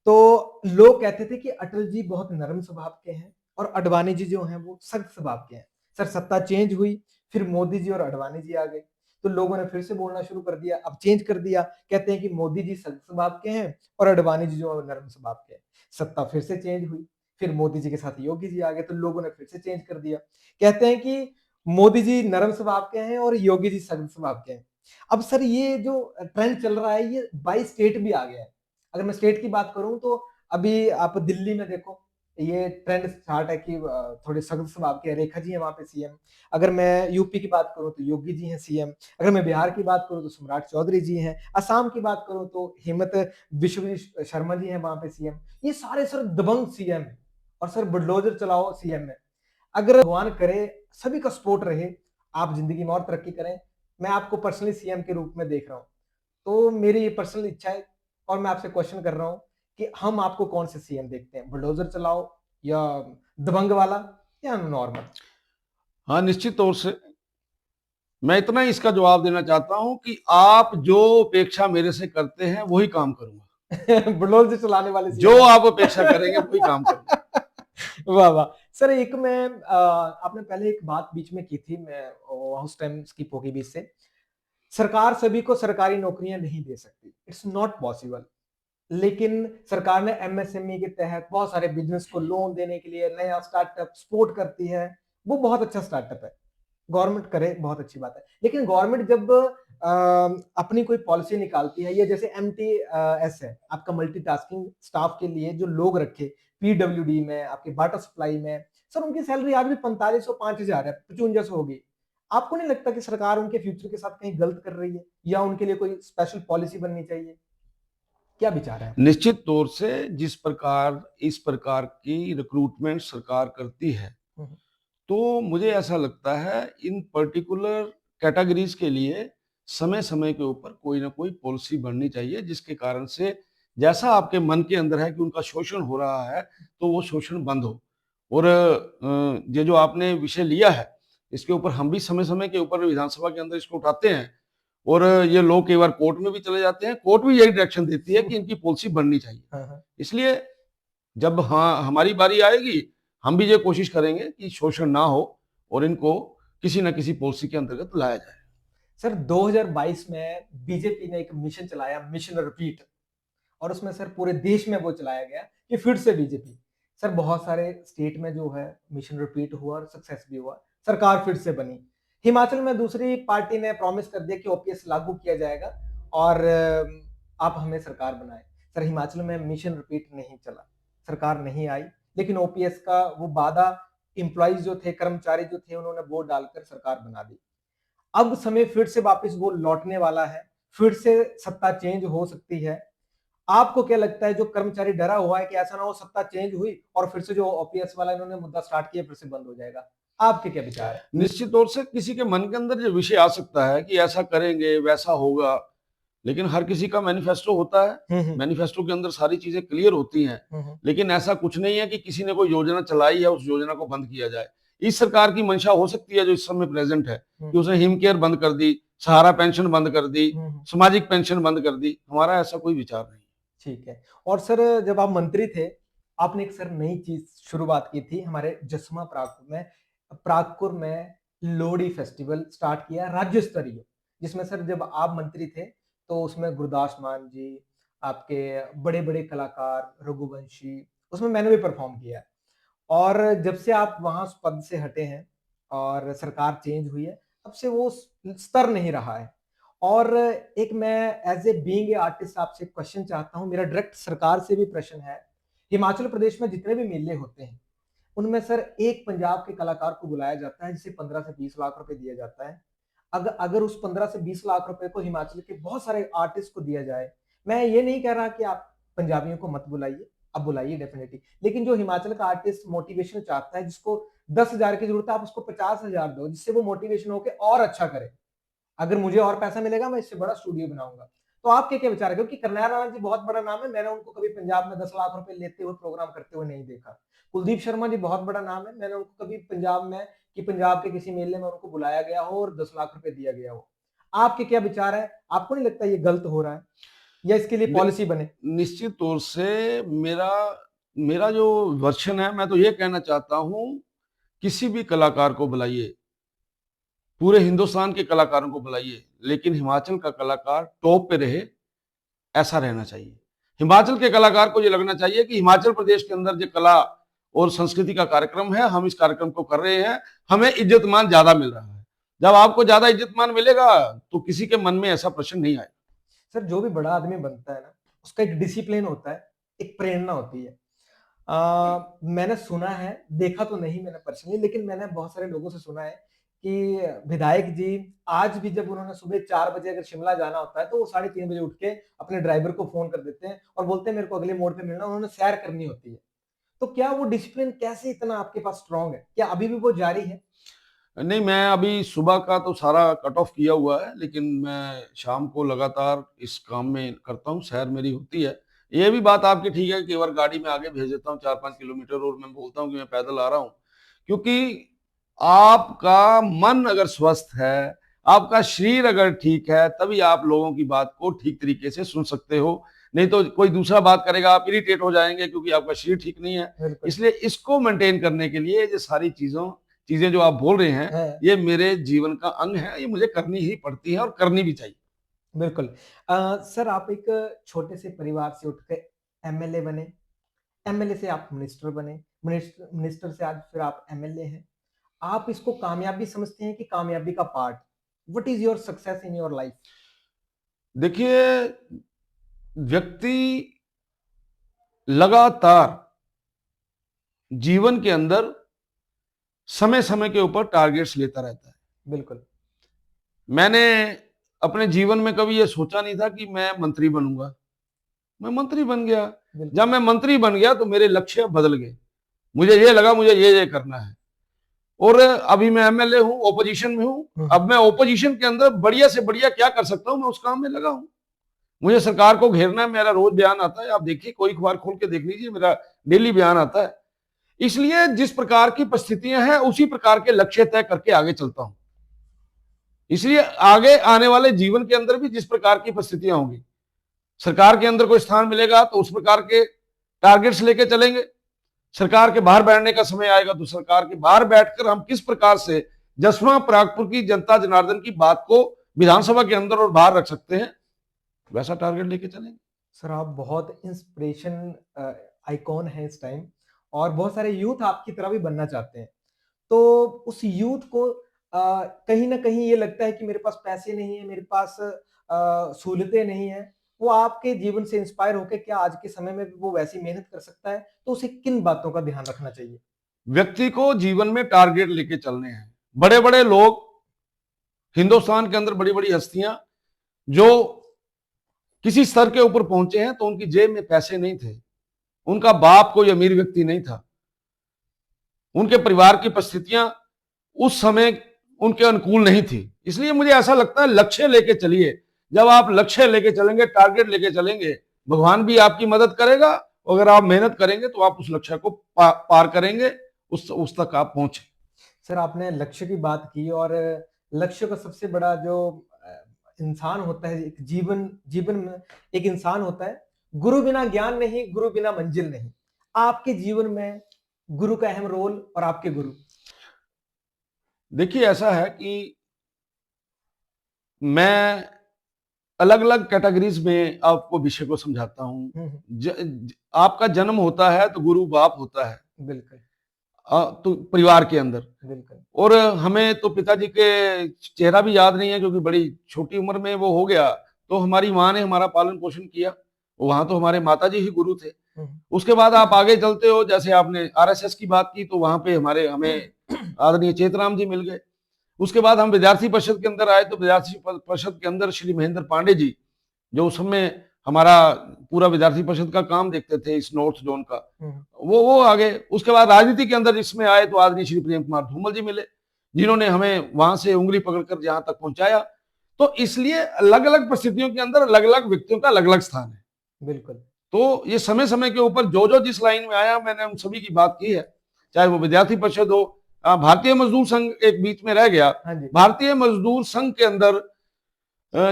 Speaker 2: तो लोग कहते थे कि अटल जी बहुत नरम स्वभाव के हैं और अडवाणी जी जो हैं वो सख्त स्वभाव के हैं। सर सत्ता चेंज हुई, फिर मोदी जी और अडवाणी जी आ गए, तो लोगों ने फिर से बोलना शुरू कर दिया, अब चेंज कर दिया, कहते हैं कि मोदी जी सख्त स्वभाव के हैं और अडवाणी जी जो नरम स्वभाव के हैं। सत्ता फिर से चेंज हुई, फिर मोदी जी के साथ योगी जी आ गए, तो लोगों ने फिर से चेंज कर दिया, कहते हैं कि मोदी जी नरम स्वभाव के हैं और योगी जी सख्त स्वभाव के हैं। अब सर ये जो ट्रेंड चल रहा है, ये बाई स्टेट भी आ गया है। अगर मैं स्टेट की बात करूं तो अभी आप दिल्ली में देखो, ये ट्रेंड स्टार्ट है कि थोड़े सख्त स्वभाव के रेखा जी हैं वहां पे सीएम। अगर मैं यूपी की बात करूं तो योगी जी हैं सीएम। अगर मैं बिहार की बात करूं तो सम्राट चौधरी जी हैं। असम की बात करूं तो हेमंत बिश्व शर्मा जी हैं वहां पे सीएम। ये सारे सर दबंग सीएम है, और सर बुलडोजर चलाओ सीएम है। अगर भगवान करे सभी का सपोर्ट रहे, आप जिंदगी में और तरक्की करें, मैं आपको पर्सनली सीएम के रूप में देख रहा हूं। तो मेरी ये पर्सनल इच्छा है, और मैं आपसे क्वेश्चन कर रहा हूं कि हम आपको कौन से सीएम देखते हैं, बुलडोजर चलाओ या दबंग वाला या नॉर्मल?
Speaker 1: हाँ, निश्चित तौर से मैं इतना ही इसका जवाब देना चाहता हूं कि आप जो अपेक्षा मेरे से करते हैं वही काम करूंगा।
Speaker 2: बुलडोजर चलाने वाले
Speaker 1: जो
Speaker 2: सीएम।
Speaker 1: आप अपेक्षा करेंगे वही काम करूंगा।
Speaker 2: वाह वाह। सर एक मैं आपने पहले एक बात बीच में की थी, मैं उस टाइम स्किप होगी बीच से। सरकार सभी को सरकारी नौकरियां नहीं दे सकती, इट्स नॉट पॉसिबल। लेकिन सरकार ने एमएसएमई के तहत बहुत सारे बिजनेस को लोन देने के लिए नया स्टार्टअप सपोर्ट करती है, वो बहुत अच्छा स्टार्टअप है, गवर्नमेंट करे बहुत अच्छी बात है। लेकिन गवर्नमेंट जब अपनी कोई पॉलिसी निकालती है, या जैसे एमटीएस है आपका मल्टीटास्किंग स्टाफ के लिए जो लोग रखे पीडब्ल्यूडी में, आपके वाटर सप्लाई में, सर उनकी सैलरी आज भी 4500 5000 है, 5500 होगी। आपको नहीं लगता कि सरकार उनके फ्यूचर के साथ कहीं गलत कर रही है, या उनके लिए कोई स्पेशल पॉलिसी बननी चाहिए? क्या विचार है?
Speaker 1: निश्चित तौर से जिस प्रकार इस प्रकार की रिक्रूटमेंट सरकार करती है,
Speaker 2: हम्म,
Speaker 1: तो मुझे ऐसा लगता है इन पर्टिकुलर कैटेगरीज के लिए समय समय के ऊपर कोई ना कोई पॉलिसी बननी चाहिए, जिसके कारण से जैसा आपके मन के अंदर है कि उनका शोषण हो रहा है, तो वो शोषण बंद हो। और ये जो आपने विषय लिया है, इसके ऊपर हम भी समय समय के ऊपर विधानसभा के अंदर इसको उठाते हैं, और ये लोग कई बार कोर्ट में भी चले जाते हैं। कोर्ट भी यही डायरेक्शन देती है कि इनकी पॉलिसी बननी चाहिए।
Speaker 2: हाँ हाँ।
Speaker 1: इसलिए जब हाँ हमारी बारी आएगी, हम भी ये कोशिश करेंगे कि शोषण ना हो और इनको किसी न किसी पॉलिसी के अंतर्गत लाया जाए।
Speaker 2: सर 2022 में बीजेपी ने एक मिशन चलाया, मिशन रिपीट, और उसमें सर पूरे देश में वो चलाया गया कि फिर से बीजेपी। सर बहुत सारे स्टेट में जो है मिशन रिपीट हुआ और सक्सेस भी हुआ, सरकार फिर से बनी। हिमाचल में दूसरी पार्टी ने प्रॉमिस कर दिया कि ओपीएस लागू किया जाएगा और आप हमें सरकार बनाए। सर हिमाचल में मिशन रिपीट नहीं चला, सरकार नहीं आई, लेकिन ओपीएस का वो वादा एम्प्लॉइज जो थे, कर्मचारी जो थे, उन्होंने वोट डालकर सरकार बना दी। अब समय फिर से वापस वो लौटने वाला है, फिर से सत्ता चेंज हो सकती है। आपको क्या लगता है जो कर्मचारी डरा हुआ है कि ऐसा ना हो सत्ता चेंज हुई और फिर से जो ओपीएस वाला इन्होंने मुद्दा स्टार्ट किया फिर से बंद हो जाएगा? आपके क्या विचार है?
Speaker 1: निश्चित तौर से किसी के मन के अंदर जो विषय आ सकता है कि ऐसा करेंगे, वैसा होगा, लेकिन हर किसी का मैनिफेस्टो होता है।
Speaker 2: हम्म।
Speaker 1: मैनिफेस्टो के अंदर सारी चीजें क्लियर होती हैं,
Speaker 2: हम्म।
Speaker 1: लेकिन ऐसा कुछ नहीं है कि किसी ने कोई योजना चलाई है उस योजना को बंद किया जाए। इस सरकार की मंशा हो सकती है जो इस समय प्रेजेंट है कि उसने हिम केयर बंद कर दी, सहारा पेंशन बंद कर दी,
Speaker 2: हम्म।
Speaker 1: सामाजिक पेंशन बंद कर दी। हमारा ऐसा कोई विचार नहीं।
Speaker 2: ठीक है। और सर जब आप मंत्री थे, आपने एक सर नई चीज शुरुआत की थी हमारे जसमा प्रागपुर में लोहड़ी फेस्टिवल स्टार्ट किया राज्य स्तरीय, जिसमें सर जब आप मंत्री थे तो उसमें गुरदास मान जी, आपके बड़े बड़े कलाकार रघुवंशी, उसमें मैंने भी परफॉर्म किया है। और जब से आप वहां उस पद से हटे हैं और सरकार चेंज हुई है, तब से वो स्तर नहीं रहा है। और एक मैं as a being a artist आपसे क्वेश्चन चाहता हूं, मेरा डायरेक्ट सरकार से भी प्रश्न है। हिमाचल प्रदेश में जितने भी मेले होते हैं उनमें सर एक पंजाब के कलाकार को बुलाया जाता है जिसे 15 से 20 लाख रुपए दिया जाता है। अगर अगर उस 15 से 20 लाख रुपए को हिमाचल के बहुत सारे आर्टिस्ट को दिया जाए, मैं ये नहीं कह रहा कि आप पंजाबियों को मत बुलाइए, अब बुलाइए डेफिनेटली, लेकिन जो हिमाचल का आर्टिस्ट मोटिवेशन चाहता है, जिसको 10,000 की जरूरत है, आप उसको 50,000 दो, जिससे वो मोटिवेशन होकर और अच्छा करे। अगर मुझे और पैसा मिलेगा मैं इससे बड़ा स्टूडियो बनाऊंगा। तो आपके क्या विचार है? क्योंकि कन्हैया राणा जी बहुत बड़ा नाम है, मैंने उनको कभी पंजाब में 10 लाख रुपए लेते हुए प्रोग्राम करते हुए नहीं देखा। कुलदीप शर्मा जी बहुत बड़ा नाम है, मैंने उनको कभी पंजाब में कि पंजाब के किसी मेले में उनको बुलाया गया हो और 10 लाख रुपए दिया गया हो। आपके क्या विचार है? आपको नहीं लगता ये गलत हो रहा है या इसके लिए पॉलिसी बने?
Speaker 1: निश्चित तौर से मेरा मेरा जो वर्षन है, मैं तो ये कहना चाहता हूं, किसी भी कलाकार को बुलाइए, पूरे हिंदुस्तान के कलाकारों को बुलाइए, लेकिन हिमाचल का कलाकार टॉप पे रहे, ऐसा रहना चाहिए। हिमाचल के कलाकार को ये लगना चाहिए कि हिमाचल प्रदेश के अंदर जो कला और संस्कृति का कार्यक्रम है, हम इस कार्यक्रम को कर रहे हैं, हमें इज्जत मान ज्यादा मिल रहा है। जब आपको ज्यादा इज्जत मान मिलेगा तो किसी के मन में ऐसा प्रश्न नहीं आएगा।
Speaker 2: सर जो भी बड़ा आदमी बनता है ना, उसका एक डिसिप्लिन होता है, एक प्रेरणा होती है। मैंने सुना है, देखा तो नहीं मैंने पर्सनली, लेकिन मैंने बहुत सारे लोगों से सुना है कि विधायक जी आज भी जब उन्होंने सुबह 4 बजे अगर शिमला जाना होता है तो वो 3:30 बजे उठ के अपने ड्राइवर को फोन कर देते हैं और बोलते हैं मेरे को अगले मोड़ पे मिलना, उन्होंने सैर करनी होती है। तो क्या वो डिसिप्लिन कैसे इतना आपके पास स्ट्रांग है? क्या अभी भी वो जारी है?
Speaker 1: नहीं, मैं अभी सुबह का तो सारा कट ऑफ किया हुआ है, लेकिन मैं शाम को लगातार इस काम में करता हूँ, सैर मेरी होती है। ये भी बात आपकी ठीक है कि एक बार गाड़ी में आगे भेज देता हूँ 4-5 किलोमीटर और मैं बोलता हूँ कि मैं पैदल आ रहा हूँ, क्योंकि आपका मन अगर स्वस्थ है, आपका शरीर अगर ठीक है, तभी आप लोगों की बात को ठीक तरीके से सुन सकते हो। नहीं तो कोई दूसरा बात करेगा, आप इरिटेट हो जाएंगे क्योंकि आपका शरीर ठीक नहीं है।
Speaker 2: बिल्कुल।
Speaker 1: इसलिए इसको मेंटेन करने के लिए ये सारी चीजें जो आप बोल रहे हैं,
Speaker 2: है।
Speaker 1: ये मेरे जीवन का अंग है, ये मुझे करनी ही पड़ती है और करनी भी चाहिए।
Speaker 2: बिल्कुल। सर आप एक छोटे से परिवार से उठ के एमएलए बने, एमएलए से आप मिनिस्टर बने, मिनिस्टर से आज फिर आप एमएलए हैं। आप इसको कामयाबी समझते हैं कि कामयाबी का part? What is your success in your life?
Speaker 1: देखिए, व्यक्ति लगातार जीवन के अंदर समय समय के ऊपर टारगेट्स लेता रहता है।
Speaker 2: बिल्कुल।
Speaker 1: मैंने अपने जीवन में कभी ये सोचा नहीं था कि मैं मंत्री बनूंगा, मैं मंत्री बन गया।
Speaker 2: बिल्कुल।
Speaker 1: जब मैं मंत्री बन गया तो मेरे लक्ष्य बदल गए, मुझे ये लगा मुझे ये करना है। और अभी मैं एमएलए हूँ, ओपोजिशन में हूँ। अब मैं ओपोजिशन के अंदर बढ़िया से बढ़िया क्या कर सकता हूँ, मैं उस काम में लगा हूँ। मुझे सरकार को घेरना है, मेरा रोज बयान आता है, आप देखिए, कोई अखबार खोल के देख लीजिए, मेरा डेली बयान आता है। इसलिए जिस प्रकार की परिस्थितियां हैं उसी प्रकार के लक्ष्य तय करके आगे चलता हूं। इसलिए आगे आने वाले जीवन के अंदर भी जिस प्रकार की परिस्थितियां होंगी, सरकार के अंदर कोई स्थान मिलेगा तो उस प्रकार के टारगेट्स लेके चलेंगे। सरकार के बाहर बैठने का समय आएगा तो सरकार के बाहर बैठकर हम किस प्रकार से जसवा परागपुर की जनता जनार्दन की बात को विधानसभा के अंदर और बाहर रख सकते हैं, वैसा टारगेट लेके चलेंगे।
Speaker 2: सर आप बहुत इंस्पिरेशन आइकॉन है इस टाइम, और बहुत सारे यूथ आपकी तरह भी बनना चाहते हैं। तो उस यूथ को कहीं ना कहीं ये लगता है कि मेरे पास पैसे नहीं है, मेरे पास सहूलतें नहीं है, वो आपके जीवन से इंस्पायर होकर क्या आज के समय में भी वो वैसी मेहनत कर सकता है? तो उसे किन बातों का ध्यान रखना चाहिए?
Speaker 1: व्यक्ति को जीवन में टारगेट लेके चलने हैं। बड़े बड़े लोग हिंदुस्तान के अंदर, बड़ी बड़ी हस्तियां जो किसी स्तर के ऊपर पहुंचे हैं तो उनकी जेब में पैसे नहीं थे, उनका बाप कोई अमीर व्यक्ति नहीं था, उनके परिवार की परिस्थितियां उस समय उनके अनुकूल नहीं थी। इसलिए मुझे ऐसा लगता है लक्ष्य लेके चलिए। जब आप लक्ष्य लेके चलेंगे, टारगेट लेके चलेंगे, भगवान भी आपकी मदद करेगा। अगर आप मेहनत करेंगे तो आप उस लक्ष्य को पार करेंगे, उस तक आप पहुंचे।
Speaker 2: सर आपने लक्ष्य की बात की, और लक्ष्य का सबसे बड़ा जो इंसान होता है, एक जीवन जीवन में एक इंसान होता है, गुरु बिना ज्ञान नहीं, गुरु बिना मंजिल नहीं। आपके जीवन में गुरु का अहम रोल और आपके गुरु।
Speaker 1: देखिए ऐसा है कि मैं अलग अलग कैटेगरीज में आपको विषय को समझाता हूं। आपका जन्म होता है तो गुरु बाप होता है,
Speaker 2: बिल्कुल।
Speaker 1: तो परिवार के अंदर।
Speaker 2: बिल्कुल।
Speaker 1: और हमें तो पिताजी के चेहरा भी याद नहीं है, क्योंकि बड़ी छोटी उम्र में वो हो गया। तो हमारी माँ ने हमारा पालन पोषण किया, वहां तो हमारे माताजी ही गुरु थे। उसके बाद आप आगे चलते हो, जैसे आपने आरएसएस की बात की, तो वहां पे हमें आदरणीय चेतराम जी मिल गए। उसके बाद हम विद्यार्थी परिषद के अंदर आए, तो विद्यार्थी परिषद के अंदर श्री महेंद्र पांडे जी, जो उस समय हमारा पूरा विद्यार्थी परिषद का काम देखते थे इस नॉर्थ जोन का, वो आ गए। उसके बाद राजनीति के अंदर जिसमें आए तो आदरणीय श्री प्रेम कुमार धूमल जी मिले, जिन्होंने हमें वहां से उंगली पकड़कर जहां तक पहुंचाया। तो इसलिए अलग अलग परिस्थितियों के अंदर अलग अलग व्यक्तियों का अलग अलग स्थान है।
Speaker 2: बिल्कुल।
Speaker 1: तो ये समय समय के ऊपर जो जो जिस लाइन में आया, मैंने उन सभी की बात की है, चाहे वो विद्यार्थी परिषद हो, भारतीय मजदूर संघ एक बीच में रह गया। भारतीय मजदूर संघ के अंदर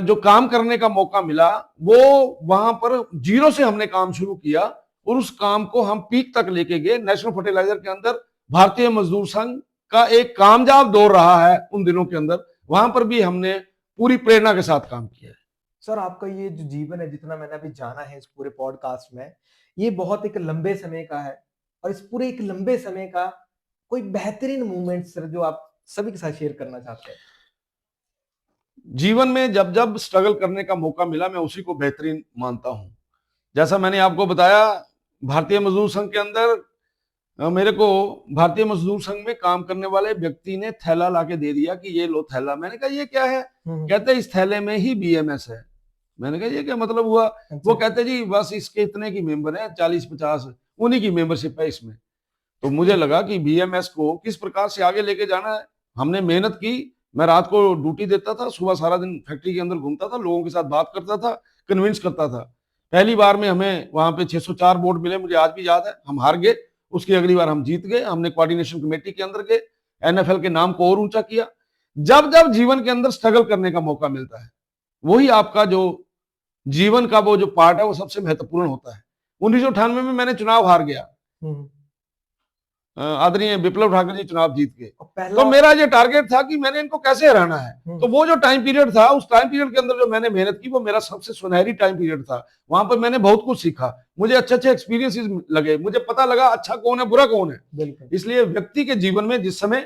Speaker 1: जो काम करने का मौका मिला, वो वहां पर जीरो से हमने काम शुरू किया और उस काम को हम पीक तक लेके गए। नेशनल फर्टिलाइजर के अंदर भारतीय मजदूर संघ का एक कामयाब दौर रहा है उन दिनों के अंदर, वहां पर भी हमने पूरी प्रेरणा के साथ काम किया है।
Speaker 2: सर आपका ये जो जीवन है, जितना मैंने अभी जाना है इस पूरे पॉडकास्ट में, ये बहुत एक लंबे समय का है, और इस पूरे एक लंबे समय का कोई बेहतरीन मोमेंट सर जो आप सभी के साथ शेयर करना चाहते हैं।
Speaker 1: जीवन में जब जब स्ट्रगल करने का मौका मिला, मैं उसी को बेहतरीन मानता हूं। जैसा मैंने आपको बताया, भारतीय मजदूर संघ के अंदर मेरे को भारतीय मजदूर संघ में काम करने वाले व्यक्ति ने थैला लाके दे दिया कि ये लो थैला। मैंने कहा ये क्या है? कहते इस थैले में ही बीएमएस है। मैंने कहा ये क्या मतलब हुआ? वो कहते जी बस इसके इतने की मेंबर है, 40-50, उन्हीं की मेंबरशिप है इसमें। तो मुझे लगा कि बीएमएस को किस प्रकार से आगे लेके जाना है। हमने मेहनत की, मैं रात को ड्यूटी देता था, सुबह सारा दिन फैक्ट्री के अंदर घूमता था, लोगों के साथ बात करता था, कन्विंस करता था। पहली बार में हमें वहां पे 604 वोट मिले, मुझे आज भी याद है। हम हार गए, उसकी अगली बार हम जीत गए। हमने कोऑर्डिनेशन कमेटी के अंदर गए, एनएफएल के नाम को और ऊंचा किया। जब जब जीवन के अंदर स्ट्रगल करने का मौका मिलता है, वही आपका जो जीवन का वो जो पार्ट है वो सबसे महत्वपूर्ण होता है। 1998 में मैंने चुनाव हार गया, आदरणीय विप्लव ठाकुर जी चुनाव जीत गए। तो मेरा ये टारगेट था कि मैंने इनको कैसे हराना है। तो वो जो टाइम पीरियड था, उस टाइम पीरियड के अंदर जो मैंने मेहनत की, वो मेरा सबसे सुनहरी टाइम पीरियड था। वहां पर मैंने बहुत कुछ सीखा, मुझे अच्छे अच्छे एक्सपीरियंसेस लगे, मुझे पता लगा अच्छा कौन है बुरा कौन है। इसलिए व्यक्ति के जीवन में जिस समय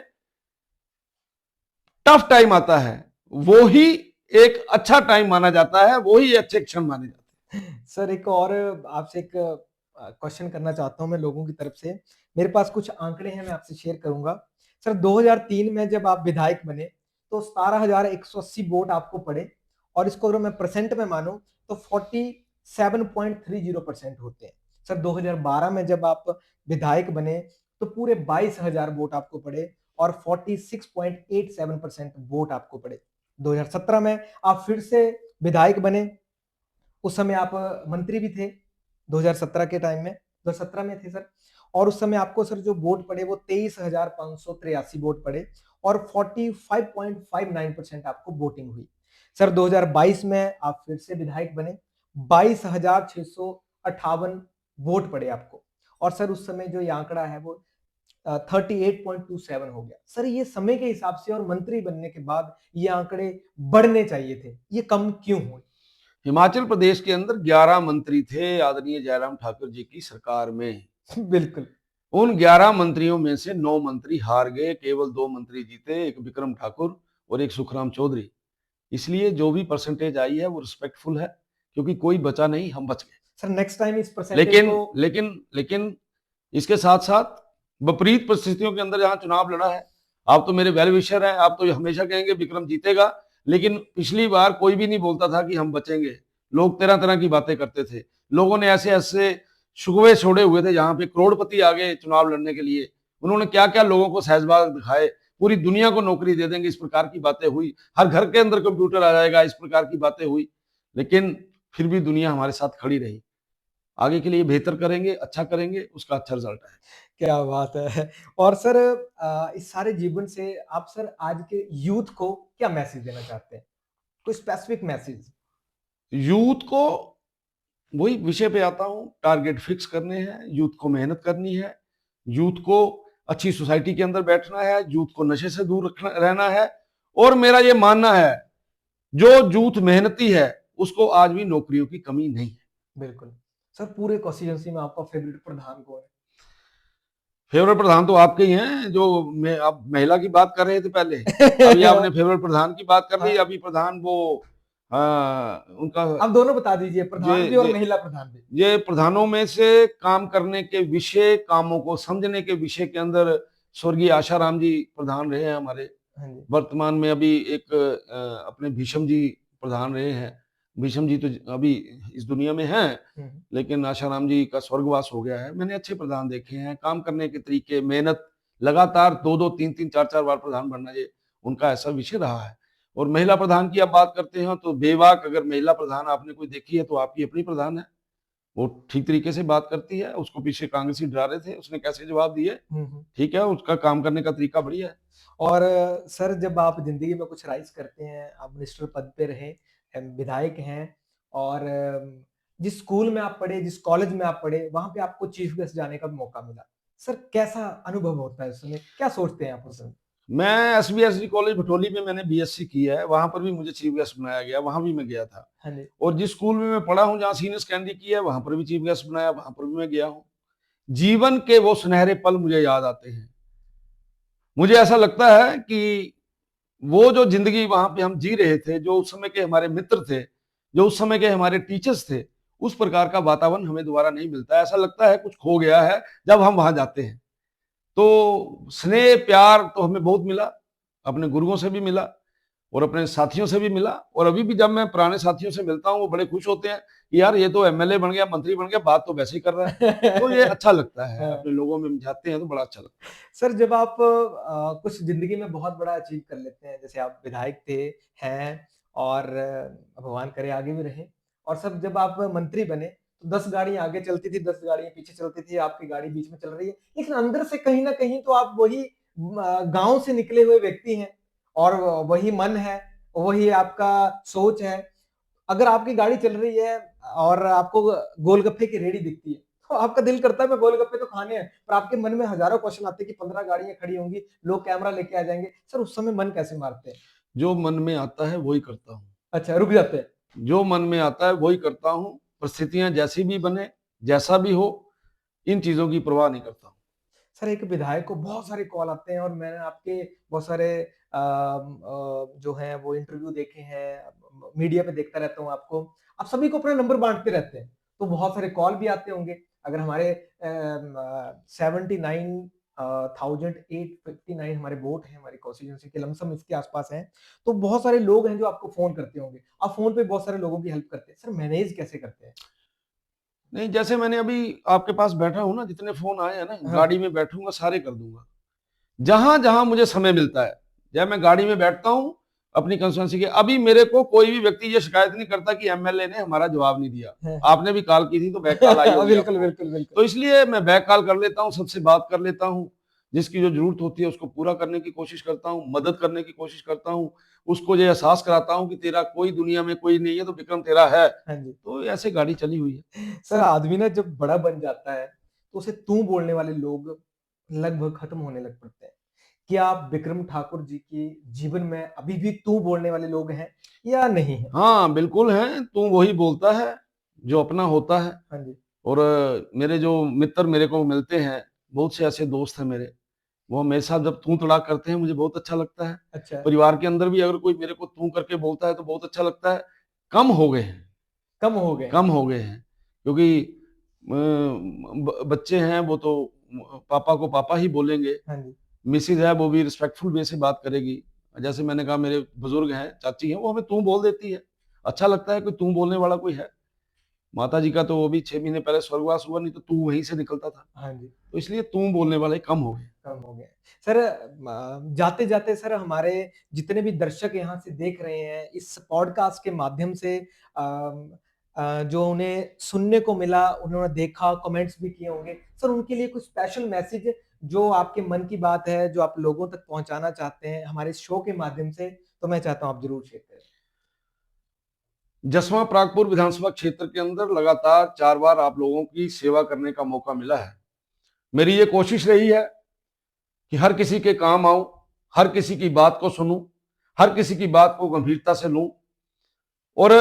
Speaker 1: टफ टाइम आता है, वो ही एक अच्छा टाइम माना जाता है, वो ही अच्छे क्षण माने जाते हैं।
Speaker 2: सर एक और आपसे एक क्वेश्चन करना चाहता हूं मैं लोगों की तरफ से। मेरे पास कुछ आंकड़े हैं, मैं आपसे शेयर करूंगा। सर 2003 में जब आप विधायक बने तो 17,180 वोट आपको पड़े, और इसको अगर मैं परसेंट में मानूं तो 47.30% होते हैं। सर 2012 में जब आप विधायक बने तो पूरे 22,000 वोट आपको पड़े और 46.87% वोट आपको पड़े। 2017 में आप फिर से विधायक बने, उस समय आप मंत्री भी थे 2017 के टाइम में, 2017 में थे सर, और उस समय आपको सर जो वोट पड़े वो 23,583 वोट पड़े और 45.59% आपको वोटिंग हुई। सर 2022 में आप फिर से विधायक बने, 22,658 वोट पड़े आपको, और सर उस समय जो ये आंकड़ा है वो 38.27 हो गया। सर ये समय के हिसाब से और मंत्री बनने के बाद ये आंकड़े बढ़ने चाहिए थे, ये कम क्यों हुए?
Speaker 1: हिमाचल प्रदेश के अंदर 11 मंत्री थे आदरणीय जयराम ठाकुर जी की सरकार में।
Speaker 2: बिल्कुल।
Speaker 1: उन 11 मंत्रियों में से 9 मंत्री हार गए, केवल 2 मंत्री जीते, एक विक्रम ठाकुर और एक सुखराम चौधरी। इसलिए जो भी परसेंटेज आई है वो रिस्पेक्टफुल है, क्योंकि कोई बचा नहीं, हम बच गए।
Speaker 2: सर नेक्स्ट टाइम इस परसेंटेज को
Speaker 1: लेकिन इसके साथ साथ विपरीत परिस्थितियों के अंदर जहां चुनाव लड़ा है, आप तो मेरे वेल विशर हैं, आप तो हमेशा कहेंगे विक्रम जीतेगा, लेकिन पिछली बार कोई भी नहीं बोलता था कि हम बचेंगे। लोग तरह तरह की बातें करते थे, लोगों ने ऐसे ऐसे शुगवे छोड़े हुए थे, जहां पे करोड़पति आ गए चुनाव लड़ने के लिए, उन्होंने क्या क्या लोगों को सहजबाग दिखाए, पूरी दुनिया को नौकरी दे देंगे, इस प्रकार की बातें हुई, हर घर के अंदर कंप्यूटर आ जाएगा, इस प्रकार की बातें हुई। लेकिन फिर भी दुनिया हमारे साथ खड़ी रही। आगे के लिए बेहतर करेंगे, अच्छा करेंगे, उसका अच्छा रिजल्ट है।
Speaker 2: क्या बात है। और सर इस सारे जीवन से आप सर आज के यूथ को क्या मैसेज देना चाहते हैं? कोई स्पेसिफिक मैसेज?
Speaker 1: यूथ को वही विषय पे आता हूँ, टारगेट फिक्स करने हैं, यूथ को मेहनत करनी है, यूथ को अच्छी सोसाइटी के अंदर बैठना है, यूथ को नशे से दूर रखना रहना है। और मेरा ये मानना है, जो यूथ मेहनती है उसको आज भी नौकरियों की कमी नहीं है।
Speaker 2: बिल्कुल। सर पूरे कॉन्स्टिट्यूएंसी में आपका फेवरेट प्रधान कौन है?
Speaker 1: फेवरेट प्रधान तो आपके ही हैं, जो आप महिला की बात कर रहे थे पहले, अभी आपने फेवरेट प्रधान की बात कर ली,
Speaker 2: हाँ।
Speaker 1: अभी प्रधान वो उनका
Speaker 2: आप दोनों बता दीजिए,
Speaker 1: ये
Speaker 2: प्रधान भी और
Speaker 1: ये
Speaker 2: महिला प्रधान भी।
Speaker 1: ये प्रधानों में से काम करने के विषय, कामों को समझने के विषय के अंदर स्वर्गीय आशाराम जी प्रधान रहे हैं हमारे।
Speaker 2: हाँ जी।
Speaker 1: वर्तमान में अभी एक अपने भीष्म जी प्रधान रहे हैं। भीष्म जी तो अभी इस दुनिया में हैं, लेकिन आशाराम जी का स्वर्गवास हो गया है। मैंने अच्छे प्रधान देखे हैं, काम करने के तरीके, मेहनत, लगातार 2-2, 3-3, 4-4 बार प्रधान बनना, ये उनका ऐसा विषय रहा है। और महिला प्रधान की आप बात करते हो तो बेबाक अगर महिला प्रधान आपने कोई देखी है तो आपकी अपनी प्रधान है। वो ठीक तरीके से बात करती है, उसको पीछे कांग्रेसी डरा रहे थे, उसने कैसे जवाब दिए, ठीक है, उसका काम करने का तरीका बढ़िया है।
Speaker 2: और सर जब आप ज़िंदगी में कुछ राइज़ करते हैं, आप मिनिस्टर पद पे रहे, विधायक हैं और जिस स्कूल में आप पढ़े, जिस कॉलेज में आप पढ़े, वहाँ पे आपको चीफ गेस्ट जाने का मौका मिला। सर कैसा अनुभव होता है उस समय? क्या सोचते हैं आप उस समय?
Speaker 1: मैं एसबीएसडी कॉलेज भटोली में मैंने बीएससी की है, वहां पर भी मुझे चीफ गेस्ट बनाया गया, वहां भी मैं गया था।
Speaker 2: हाँ जी।
Speaker 1: और जिस स्कूल में मैं पढ़ा हूँ, जहाँ सीनियर सेकेंडरी की है, वहां पर भी चीफ गेस्ट बनाया, वहां पर भी मैं गया हूँ। जीवन के वो सुनहरे पल मुझे याद आते हैं। मुझे ऐसा लगता है कि वो जो जिंदगी वहां पे हम जी रहे थे, जो उस समय के हमारे मित्र थे, जो उस समय के हमारे टीचर्स थे, उस प्रकार का वातावरण हमें दोबारा नहीं मिलता। ऐसा लगता है कुछ खो गया है जब हम वहां जाते हैं। तो स्नेह प्यार तो हमें बहुत मिला, अपने गुरुओं से भी मिला और अपने साथियों से भी मिला। और अभी भी जब मैं पुराने साथियों से मिलता हूँ, वो बड़े खुश होते हैं कि यार ये तो एमएलए बन गया, मंत्री बन गया, बात तो वैसे ही कर रहा है। तो ये अच्छा लगता है,
Speaker 2: हाँ।
Speaker 1: अपने लोगों में जाते हैं तो बड़ा अच्छा लगता है।
Speaker 2: सर जब आप कुछ ज़िंदगी में बहुत बड़ा अचीव कर लेते हैं, जैसे आप विधायक थे, हैं और भगवान करे आगे भी रहें और सब जब आप मंत्री बने, तो 10 गाड़ियाँ आगे चलती थी, 10 गाड़ियाँ पीछे चलती थी, आपकी गाड़ी बीच में चल रही है। लेकिन अंदर से कहीं न कहीं तो आप वही गाँव से निकले हुए व्यक्ति हैं और वही मन है, वही आपका सोच है। अगर आपकी गाड़ी चल रही है और आपको गोलगप्पे की रेहड़ी दिखती है, तो आपका दिल करता है मैं गोलगप्पे तो खाने हैं, पर आपके मन में हज़ारों क्वेश्चन आते हैं कि 15 गाड़ियाँ खड़ी होंगी, लोग कैमरा लेके आ जाएँगे। सर उस समय मन कैसे मारते हैं?
Speaker 1: जो मन में आता है वही करता हूँ।
Speaker 2: अच्छा, रुक जाते हैं।
Speaker 1: जो मन में आता है वही करता हूँ। परिस्थितियां जैसी भी बने, जैसा भी हो, इन चीजों की परवाह नहीं करता हूँ।
Speaker 2: सर एक विधायक को बहुत सारे कॉल आते हैं और मैंने आपके बहुत सारे जो हैं वो इंटरव्यू देखे हैं, मीडिया पे देखता रहता हूँ आपको। आप सभी को अपना नंबर बाँटते रहते हैं, तो बहुत सारे कॉल भी आते होंगे। अगर हमारे 79 1859 हमारे वोट हैं, हमारी कॉन्स्टिट्यूएंसी के लमसम इसके आस-पास हैं, तो बहुत सारे लोग हैं जो आपको फ़ोन करते होंगे। आप फ़ोन पे बहुत सारे लोगों की हेल्प करते हैं। सर मैनेज कैसे करते हैं?
Speaker 1: नहीं, जैसे मैंने अभी आपके पास बैठा हूँ ना, जितने फोन आए हैं ना,
Speaker 2: हाँ।
Speaker 1: गाड़ी में बैठूंगा सारे कर दूंगा। जहां जहां मुझे समय मिलता है, जब मैं गाड़ी में बैठता हूँ अपनी कंस्टिट्यूंसी के, अभी मेरे को कोई भी व्यक्ति ये शिकायत नहीं करता कि एमएलए ने हमारा जवाब नहीं दिया।
Speaker 2: हैं।
Speaker 1: आपने भी कॉल की थी तो बैक कॉल आई होगी
Speaker 2: बिल्कुल,
Speaker 1: आपको।
Speaker 2: बिल्कुल, बिल्कुल।
Speaker 1: तो इसलिए मैं बैक कॉल कर लेता हूँ, सबसे बात कर लेता हूँ, जिसकी जो जरूरत होती है उसको पूरा करने की कोशिश करता हूँ, मदद करने की कोशिश करता हूँ, उसको ये एहसास कराता हूँ कि तेरा कोई दुनिया में कोई नहीं है तो विक्रम तेरा है।
Speaker 2: हाँ जी।
Speaker 1: तो ऐसे गाड़ी चली हुई है।
Speaker 2: सर आदमी ना जब बड़ा बन जाता है, तो उसे तू बोलने वाले लोग लगभग खत्म होने लग पड़ते हैं। क्या आप विक्रम ठाकुर जी के जीवन में अभी भी तू बोलने वाले लोग हैं या नहीं हैं?
Speaker 1: हाँ बिल्कुल है, तू वही बोलता है जो अपना होता है।
Speaker 2: हाँ जी।
Speaker 1: और मेरे जो मित्र मेरे को मिलते हैं, बहुत से ऐसे दोस्त हैं मेरे, वो मेरे साथ जब तू तड़ाक करते हैं मुझे बहुत अच्छा लगता है।
Speaker 2: अच्छा,
Speaker 1: परिवार के अंदर भी अगर कोई मेरे को तू करके बोलता है तो बहुत अच्छा लगता है। कम हो गए हैं,
Speaker 2: कम हो गए।
Speaker 1: कम हो गए हैं, क्योंकि बच्चे हैं वो तो पापा को पापा ही बोलेंगे,
Speaker 2: हाँ जी।
Speaker 1: मिसिज है वो भी रिस्पेक्टफुल वे से बात करेगी। जैसे मैंने कहा, मेरे बुजुर्ग हैं, चाची हैं, वो हमें तू बोल देती है। अच्छा लगता है कि तू बोलने वाला कोई है। माता जी का तो वो भी 6 महीने पहले स्वर्गवास हुआ, नहीं तो तू वहीं से निकलता था।
Speaker 2: हाँ जी।
Speaker 1: तो इसलिए तू बोलने वाले कम हो गए।
Speaker 2: कम हो गए। सर जाते-जाते सर हमारे जितने भी दर्शक यहाँ से देख रहे हैं, इस पॉडकास्ट के माध्यम से जो उन्हें सुनने को मिला, उन्होंने देखा, कमेंट्स भी किए होंगे। सर उनके लिए कुछ स्पेशल मैसेज जो आपके मन की बात है, जो आप लोगों तक पहुँचाना चाहते हैं हमारे इस शो के माध्यम से, तो मैं चाहता हूँ आप ज़रूर शेयर करें।
Speaker 1: जसवां परागपुर विधानसभा क्षेत्र के अंदर लगातार 4 बार आप लोगों की सेवा करने का मौका मिला है। मेरी ये कोशिश रही है कि हर किसी के काम आऊं, हर किसी की बात को सुनूं, हर किसी की बात को गंभीरता से लूं, और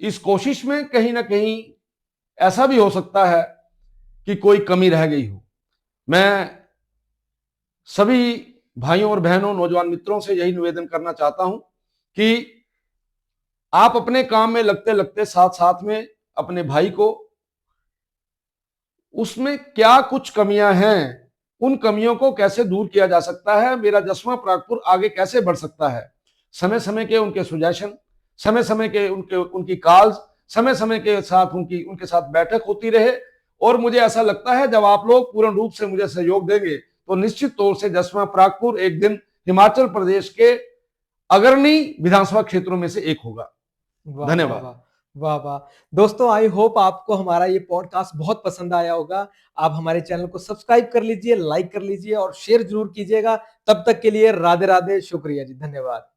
Speaker 1: इस कोशिश में कहीं ना कहीं ऐसा भी हो सकता है कि कोई कमी रह गई हो। मैं सभी भाइयों और बहनों, नौजवान मित्रों से यही निवेदन करना चाहता हूं कि आप अपने काम में लगते लगते साथ साथ में अपने भाई को, उसमें क्या कुछ कमियां हैं, उन कमियों को कैसे दूर किया जा सकता है, मेरा जसवां परागपुर आगे कैसे बढ़ सकता है, समय समय के उनके सुजेशन, समय समय के उनकी कॉल्स, समय समय के साथ उनके साथ बैठक होती रहे। और मुझे ऐसा लगता है जब आप लोग पूर्ण रूप से मुझे सहयोग देंगे तो निश्चित तौर से जसवां परागपुर एक दिन हिमाचल प्रदेश के अग्रणी विधानसभा क्षेत्रों में से एक होगा।
Speaker 2: वाह, वाह,
Speaker 1: धन्यवाद।
Speaker 2: वाह! वाह, वाह! दोस्तों आई होप आपको हमारा ये पॉडकास्ट बहुत पसंद आया होगा। आप हमारे चैनल को सब्सक्राइब कर लीजिए, लाइक कर लीजिए और शेयर ज़रूर कीजिएगा। तब तक के लिए राधे-राधे, शुक्रिया जी, धन्यवाद।